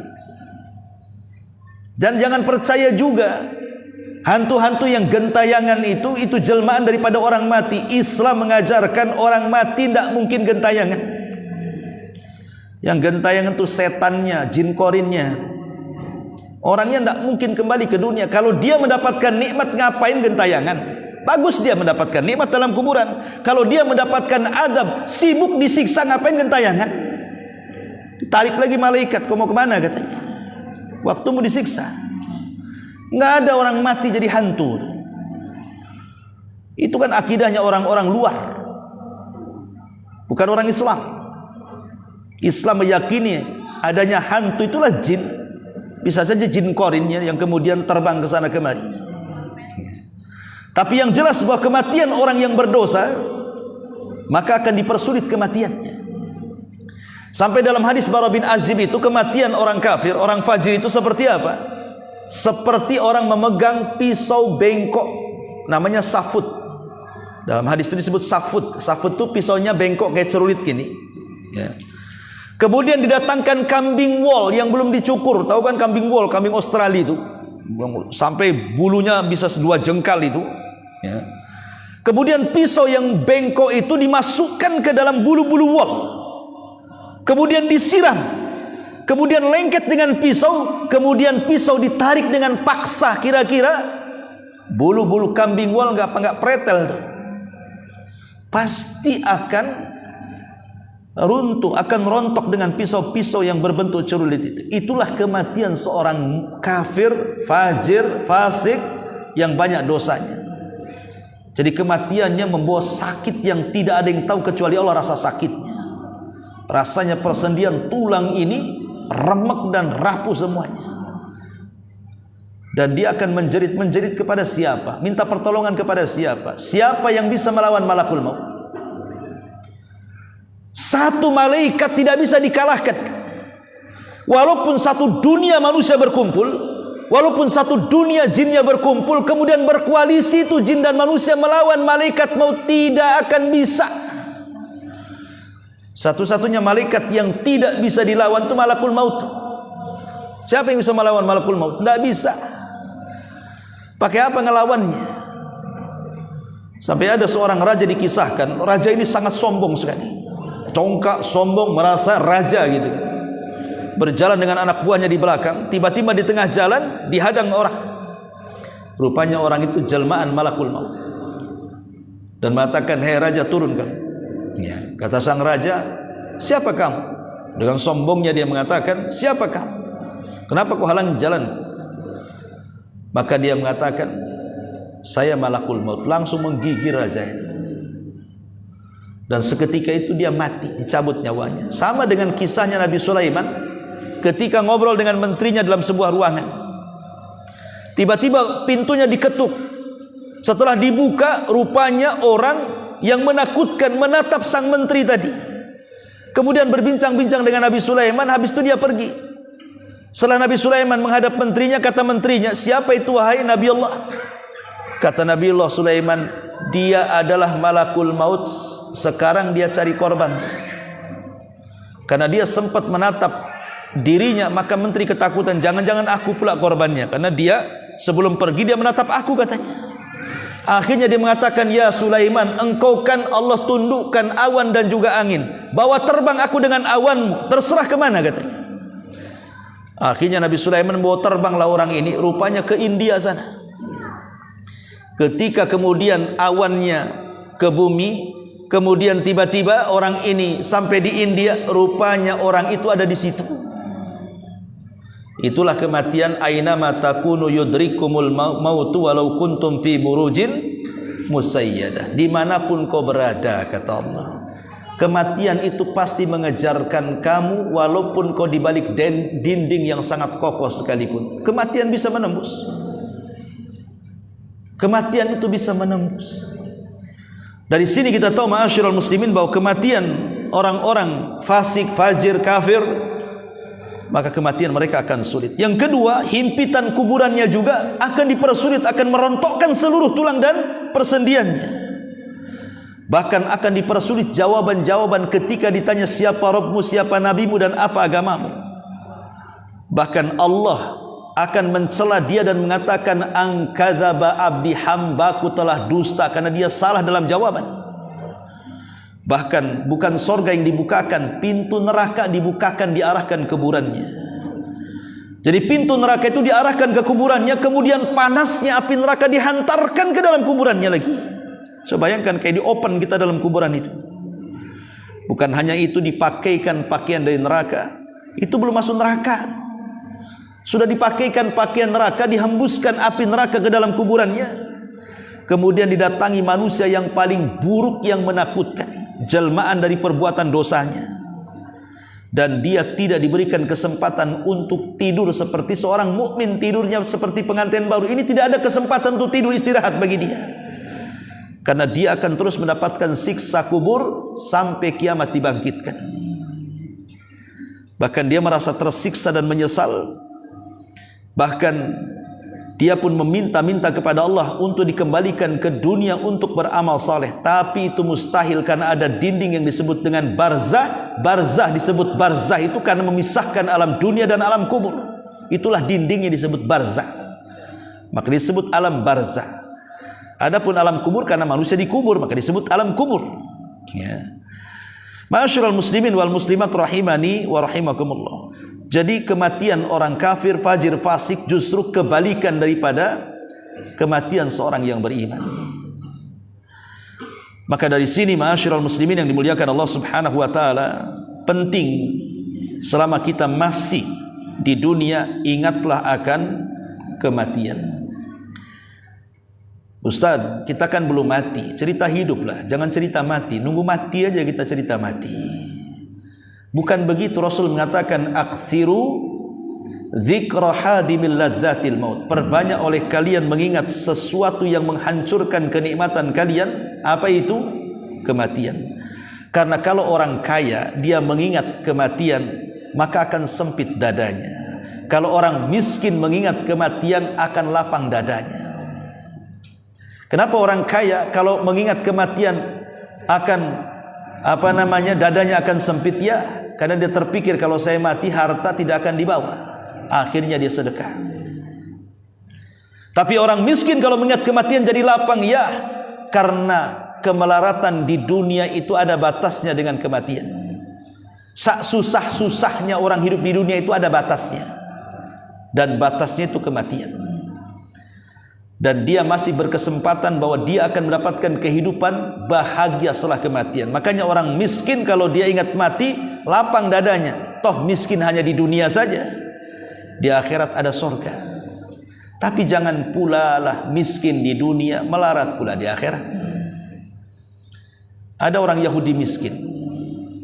Dan jangan percaya juga hantu-hantu yang gentayangan itu jelmaan daripada orang mati. Islam mengajarkan orang mati tidak mungkin gentayangan. Yang gentayangan itu setannya, jin korinnya. Orangnya tidak mungkin kembali ke dunia. Kalau dia mendapatkan nikmat, ngapain gentayangan? Bagus dia mendapatkan nikmat dalam kuburan. Kalau dia mendapatkan azab, sibuk disiksa, ngapain gentayangan? Ditarik lagi malaikat, kau mau kemana, katanya. Waktumu disiksa. Nggak ada orang mati jadi hantu. Itu kan akidahnya orang-orang luar, bukan orang Islam. Islam meyakini adanya hantu itulah jin. Bisa saja jin korinnya yang kemudian terbang ke sana kemari. Tapi yang jelas bahwa kematian orang yang berdosa, maka akan dipersulit kematiannya. Sampai dalam hadis Bara bin Azib itu, kematian orang kafir, orang fajir itu seperti apa? Seperti orang memegang pisau bengkok, namanya safut. Dalam hadis itu disebut safut. Safut itu pisaunya bengkok kayak celurit gini, ya. Kemudian didatangkan kambing wol yang belum dicukur. Tahu kan kambing wol, kambing Australia itu, sampai bulunya bisa 2 jengkal itu, ya. Kemudian pisau yang bengkok itu dimasukkan ke dalam bulu-bulu wol, kemudian disiram, kemudian lengket dengan pisau, kemudian pisau ditarik dengan paksa. Kira-kira bulu-bulu kambing wol nggak pretel tuh, pasti akan runtuh, akan rontok dengan pisau-pisau yang berbentuk celurit itu. Itulah kematian seorang kafir, fajir, fasik yang banyak dosanya. Jadi kematiannya membawa sakit yang tidak ada yang tahu kecuali Allah rasa sakitnya. Rasanya persendian tulang ini remek dan rapuh semuanya. Dan dia akan menjerit kepada siapa? Minta pertolongan kepada siapa? Siapa yang bisa melawan malakul maut? Satu malaikat tidak bisa dikalahkan. Walaupun satu dunia manusia berkumpul, walaupun satu dunia jinnya berkumpul, kemudian berkoalisi itu jin dan manusia melawan malaikat maut, tidak akan bisa. Satu-satunya malaikat yang tidak bisa dilawan itu malakul maut. Siapa yang bisa melawan malakul maut? Tidak bisa. Pakai apa ngelawannya? Sampai ada seorang raja dikisahkan, raja ini sangat sombong sekali. Congkak, sombong, merasa raja gitu. Berjalan dengan anak buahnya di belakang, tiba-tiba di tengah jalan dihadang orang. Rupanya orang itu jelmaan malakul maut. Dan mengatakan, hei raja, turun kamu. Ya, kata sang raja, siapa kamu? Dengan sombongnya dia mengatakan, siapa kamu? Kenapa kau halangi jalan? Maka dia mengatakan, saya malakul maut. Langsung menggigir raja itu. Dan seketika itu dia mati, dicabut nyawanya. Sama dengan kisahnya Nabi Sulaiman ketika ngobrol dengan menterinya dalam sebuah ruangan. Tiba-tiba pintunya diketuk. Setelah dibuka, rupanya orang yang menakutkan menatap sang menteri tadi. Kemudian berbincang-bincang dengan Nabi Sulaiman, habis itu dia pergi. Setelah Nabi Sulaiman menghadap menterinya, kata menterinya, siapa itu wahai Nabi Allah? Kata Nabi Allah Sulaiman, dia adalah malakul maut. Sekarang dia cari korban. Karena dia sempat menatap dirinya, maka menteri ketakutan, jangan-jangan aku pula korbannya. Karena dia sebelum pergi dia menatap aku, katanya. Akhirnya dia mengatakan, ya Sulaiman, engkau kan Allah tundukkan awan dan juga angin, bawa terbang aku dengan awanmu, terserah kemana, katanya. Akhirnya Nabi Sulaiman bawa terbanglah orang ini, rupanya ke India sana. Ketika kemudian awannya ke bumi, kemudian tiba-tiba orang ini sampai di India, rupanya orang itu ada di situ. Itulah kematian, aina ma takunu yudrikumul mautu walau kuntum fi burujin musayyadah. Dimanapun kau berada, kata Allah, kematian itu pasti mengejarkan kamu walaupun kau di balik dinding yang sangat kokoh sekalipun. Kematian bisa menembus. Kematian itu bisa menembus. Dari sini kita tahu ma'asyiral muslimin bahwa kematian orang-orang fasik, fajir, kafir, maka kematian mereka akan sulit. Yang kedua, himpitan kuburannya juga akan dipersulit, akan merontokkan seluruh tulang dan persendiannya. Bahkan akan dipersulit jawaban-jawaban ketika ditanya siapa Rabbmu, siapa nabimu, dan apa agamamu. Bahkan Allah akan mencela dia dan mengatakan, angkadzaba abdi, hambaku telah dusta, karena dia salah dalam jawaban. Bahkan bukan sorga yang dibukakan, pintu neraka dibukakan, diarahkan kuburannya. Jadi pintu neraka itu diarahkan ke kuburannya, kemudian panasnya api neraka dihantarkan ke dalam kuburannya lagi. So, bayangkan kayak di open kita dalam kuburan itu. Bukan hanya itu, dipakaikan pakaian dari neraka, itu belum masuk neraka, sudah dipakaikan pakaian neraka, dihembuskan api neraka ke dalam kuburannya. Kemudian didatangi manusia yang paling buruk, yang menakutkan, jelmaan dari perbuatan dosanya, dan dia tidak diberikan kesempatan untuk tidur seperti seorang mukmin tidurnya seperti pengantin baru. Ini tidak ada kesempatan untuk tidur istirahat bagi dia, karena dia akan terus mendapatkan siksa kubur sampai kiamat dibangkitkan. Bahkan dia merasa tersiksa dan menyesal. Bahkan dia pun meminta-minta kepada Allah untuk dikembalikan ke dunia untuk beramal saleh. Tapi itu mustahil, karena ada dinding yang disebut dengan barzah. Barzah disebut barzah itu karena memisahkan alam dunia dan alam kubur. Itulah dinding yang disebut barzah, maka disebut alam barzah. Adapun alam kubur karena manusia dikubur, maka disebut alam kubur. Ya. Ma'asyiral muslimin wal muslimat rahimani wa rahimakumullah. Jadi kematian orang kafir, fajir, fasik justru kebalikan daripada kematian seorang yang beriman. Maka dari sini ma'asyiral muslimin yang dimuliakan Allah Subhanahu wa taala, penting selama kita masih di dunia, ingatlah akan kematian. Ustaz, kita kan belum mati, cerita hiduplah, jangan cerita mati. Nunggu mati aja kita cerita mati. Bukan begitu, Rasul mengatakan, aktsiru dzikra hadimil ladzatil maut. Perbanyak oleh kalian mengingat sesuatu yang menghancurkan kenikmatan kalian. Apa itu? Kematian. Karena kalau orang kaya dia mengingat kematian, maka akan sempit dadanya. Kalau orang miskin mengingat kematian, akan lapang dadanya. Kenapa orang kaya kalau mengingat kematian akan dadanya akan sempit? Ya, karena dia terpikir kalau saya mati harta tidak akan dibawa. Akhirnya dia sedekah. Tapi orang miskin kalau mengingat kematian jadi lapang. Ya, karena kemelaratan di dunia itu ada batasnya dengan kematian. Susah-susahnya orang hidup di dunia itu ada batasnya, dan batasnya itu kematian. Dan dia masih berkesempatan bahwa dia akan mendapatkan kehidupan bahagia setelah kematian. Makanya orang miskin kalau dia ingat mati, lapang dadanya. Toh miskin hanya di dunia saja, di akhirat ada surga. Tapi jangan pula lah miskin di dunia, melarat pula di akhirat. Ada orang Yahudi miskin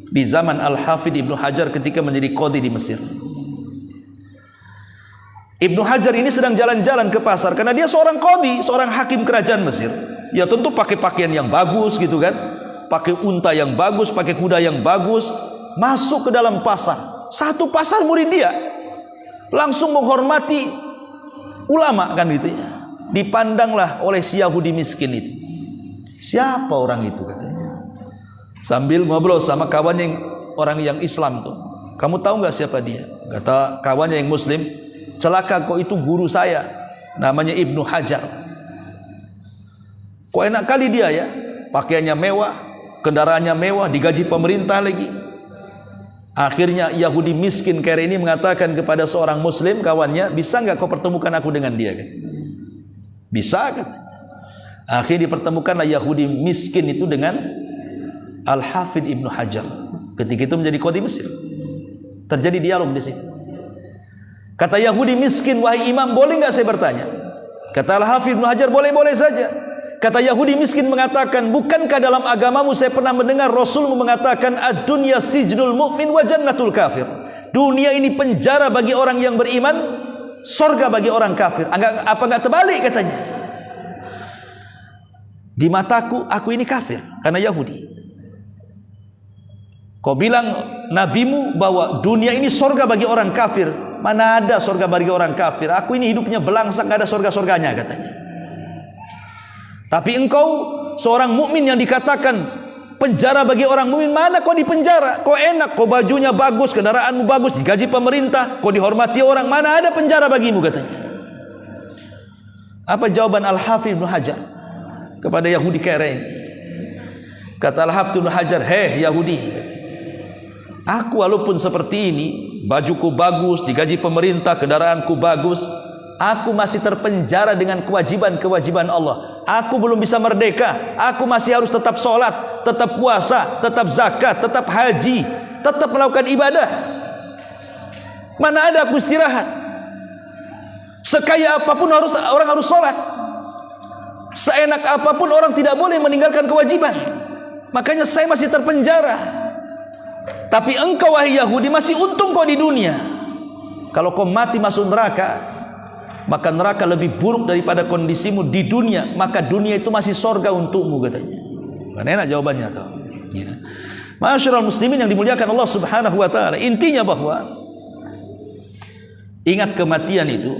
di zaman Al-Hafidh Ibnu Hajar ketika menjadi qadhi di Mesir. Ibnu Hajar ini sedang jalan-jalan ke pasar, karena dia seorang qadhi, seorang hakim kerajaan Mesir. Ya tentu pakai pakaian yang bagus gitu kan, pakai unta yang bagus, pakai kuda yang bagus. Masuk ke dalam pasar, satu pasar murid dia langsung menghormati ulama kan gitu ya. Dipandanglah oleh si Yahudi miskin itu, siapa orang itu katanya, sambil ngobrol sama kawannya orang yang Islam tuh. Kamu tahu nggak siapa dia? Kata kawannya yang Muslim, celaka, kok itu guru saya, namanya Ibnu Hajar. Kok enak kali dia ya, pakaiannya mewah, kendaraannya mewah, digaji pemerintah lagi. Akhirnya Yahudi miskin kere ini mengatakan kepada seorang Muslim kawannya, bisa nggak kau pertemukan aku dengan dia? Bisa kata. Akhirnya dipertemukanlah Yahudi miskin itu dengan Al-Hafidh Ibnu Hajar. Ketika itu menjadi qadhi Mesir. Terjadi dialog di sini. Kata Yahudi miskin, wahai imam, boleh nggak saya bertanya? Kata Al-Hafidz Ibnu Hajar, boleh-boleh saja. Kata Yahudi miskin mengatakan, bukankah dalam agamamu saya pernah mendengar Rasulmu mengatakan ad-dunya sijnul mu'min wa jannatul kafir. Dunia ini penjara bagi orang yang beriman, sorga bagi orang kafir. Apa nggak terbalik katanya? Di mataku, aku ini kafir karena Yahudi. Kau bilang nabimu bahwa dunia ini sorga bagi orang kafir. Mana ada sorga bagi orang kafir? Aku ini hidupnya belangsak, nggak ada sorga-sorganya katanya. Tapi engkau seorang mukmin yang dikatakan penjara bagi orang mukmin, mana kau di penjara? Kau enak, kau bajunya bagus, kendaraanmu bagus, digaji pemerintah, kau dihormati orang, mana ada penjara bagimu katanya. Apa jawaban Al-Hafidz Ibnu Hajar kepada Yahudi kere ini? Kata Al-Hafidz Ibnu Hajar, heh Yahudi, aku walaupun seperti ini, bajuku bagus, digaji pemerintah, kendaraanku bagus, aku masih terpenjara dengan kewajiban-kewajiban Allah. Aku belum bisa merdeka. Aku masih harus tetap sholat, tetap puasa, tetap zakat, tetap haji, tetap melakukan ibadah. Mana ada aku istirahat? Sekaya apapun orang harus sholat. Seenak apapun orang tidak boleh meninggalkan kewajiban. Makanya saya masih terpenjara. Tapi engkau wahai Yahudi masih untung kau di dunia. Kalau kau mati masuk neraka, maka neraka lebih buruk daripada kondisimu di dunia. Maka dunia itu masih sorga untukmu katanya. Kan enak jawabannya tuh. Ya. Masyarul muslimin yang dimuliakan Allah Subhanahu wa taala. Intinya bahwa ingat kematian itu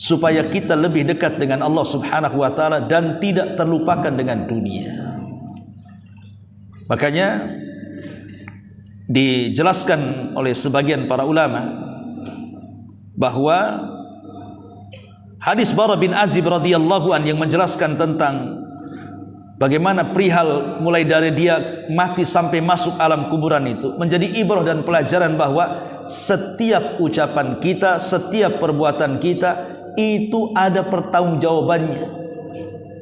supaya kita lebih dekat dengan Allah Subhanahu wa taala dan tidak terlupakan dengan dunia. Makanya dijelaskan oleh sebagian para ulama bahwa hadis Bara bin Azib radhiyallahu an yang menjelaskan tentang bagaimana perihal mulai dari dia mati sampai masuk alam kuburan itu menjadi ibrah dan pelajaran bahwa setiap ucapan kita, setiap perbuatan kita itu ada pertanggungjawabannya,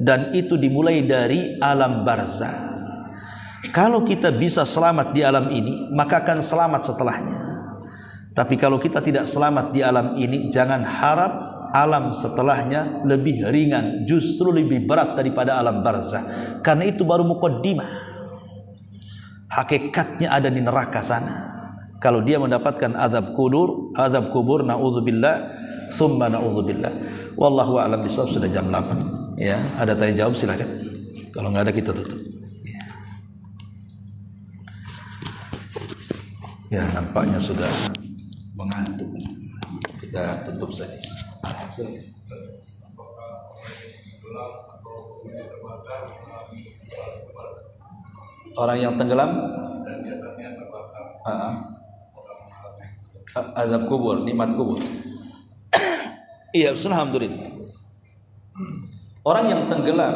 dan itu dimulai dari alam barzah. Kalau kita bisa selamat di alam ini, maka akan selamat setelahnya. Tapi kalau kita tidak selamat di alam ini, jangan harap alam setelahnya lebih ringan, justru lebih berat daripada alam barzah. Karena itu baru muqaddimah. Hakikatnya ada di neraka sana. Kalau dia mendapatkan azab kubur, naudzubillah, summa naudzubillah. Wallahu a'lam bishawab. Sudah jam 8. Ya, ada tanya jawab silakan. Kalau nggak ada kita tutup. Ya, nampaknya sudah mengantuk. Kita tutup saja. Orang yang tenggelam azab kubur, nikmat kubur. Iya, alhamdulillah. Orang yang tenggelam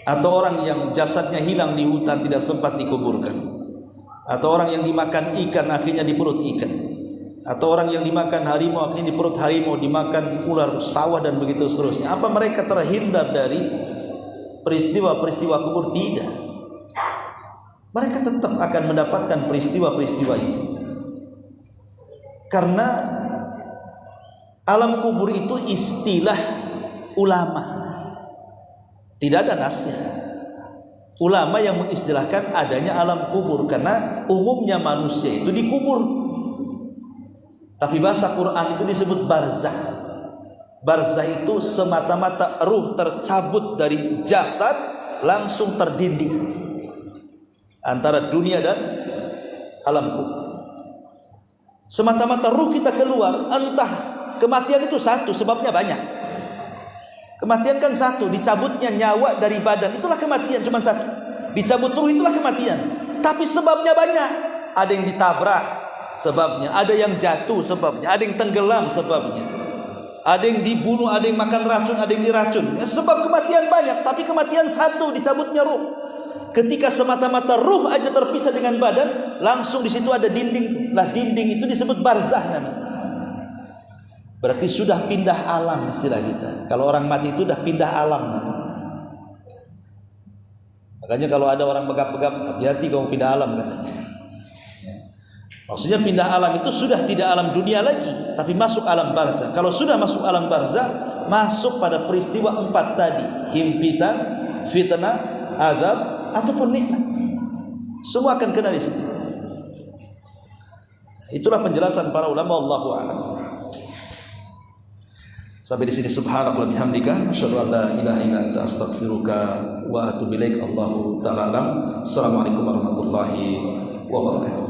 atau orang yang jasadnya hilang di hutan tidak sempat dikuburkan, atau orang yang dimakan ikan akhirnya di perut ikan, atau orang yang dimakan harimau akhirnya di perut harimau, dimakan ular sawah dan begitu seterusnya. Apa mereka terhindar dari peristiwa-peristiwa kubur? Tidak. Mereka tetap akan mendapatkan peristiwa-peristiwa itu. Karena alam kubur itu istilah ulama, tidak ada nasnya. Ulama yang mengistilahkan adanya alam kubur karena umumnya manusia itu dikubur. Tapi bahasa Quran itu disebut barzah. Barzah itu semata-mata ruh tercabut dari jasad langsung terdinding antara dunia dan alam kubur. Semata-mata ruh kita keluar, entah kematian itu satu, sebabnya banyak. Kematian kan satu, dicabutnya nyawa dari badan, itulah kematian, cuma satu. Dicabut ruh, itulah kematian. Tapi sebabnya banyak. Ada yang ditabrak sebabnya, ada yang jatuh sebabnya, ada yang tenggelam sebabnya, ada yang dibunuh, ada yang makan racun, ada yang diracun. Ya, sebab kematian banyak, tapi kematian satu, dicabutnya ruh. Ketika semata-mata ruh aja terpisah dengan badan, langsung di situ ada dinding. Lah dinding itu disebut barzah namanya. Berarti sudah pindah alam istilah kita. Kalau orang mati itu sudah pindah alam namanya. Makanya kalau ada orang begap-begap, hati-hati kamu pindah alam katanya. Maksudnya pindah alam itu sudah tidak alam dunia lagi, tapi masuk alam barzah. Kalau sudah masuk alam barzah, masuk pada peristiwa 4 tadi, himpitan, fitnah, azab ataupun nikmat. Semua akan kena di situ. Itulah penjelasan para ulama, wallahu a'lam. Sampai di sini, subhanallahi wa bihamdika, asyhadu an la ilaha illa anta, astaghfiruka wa atubu ilaik. Allahu ta'ala alam. Assalamualaikum warahmatullahi wabarakatuh.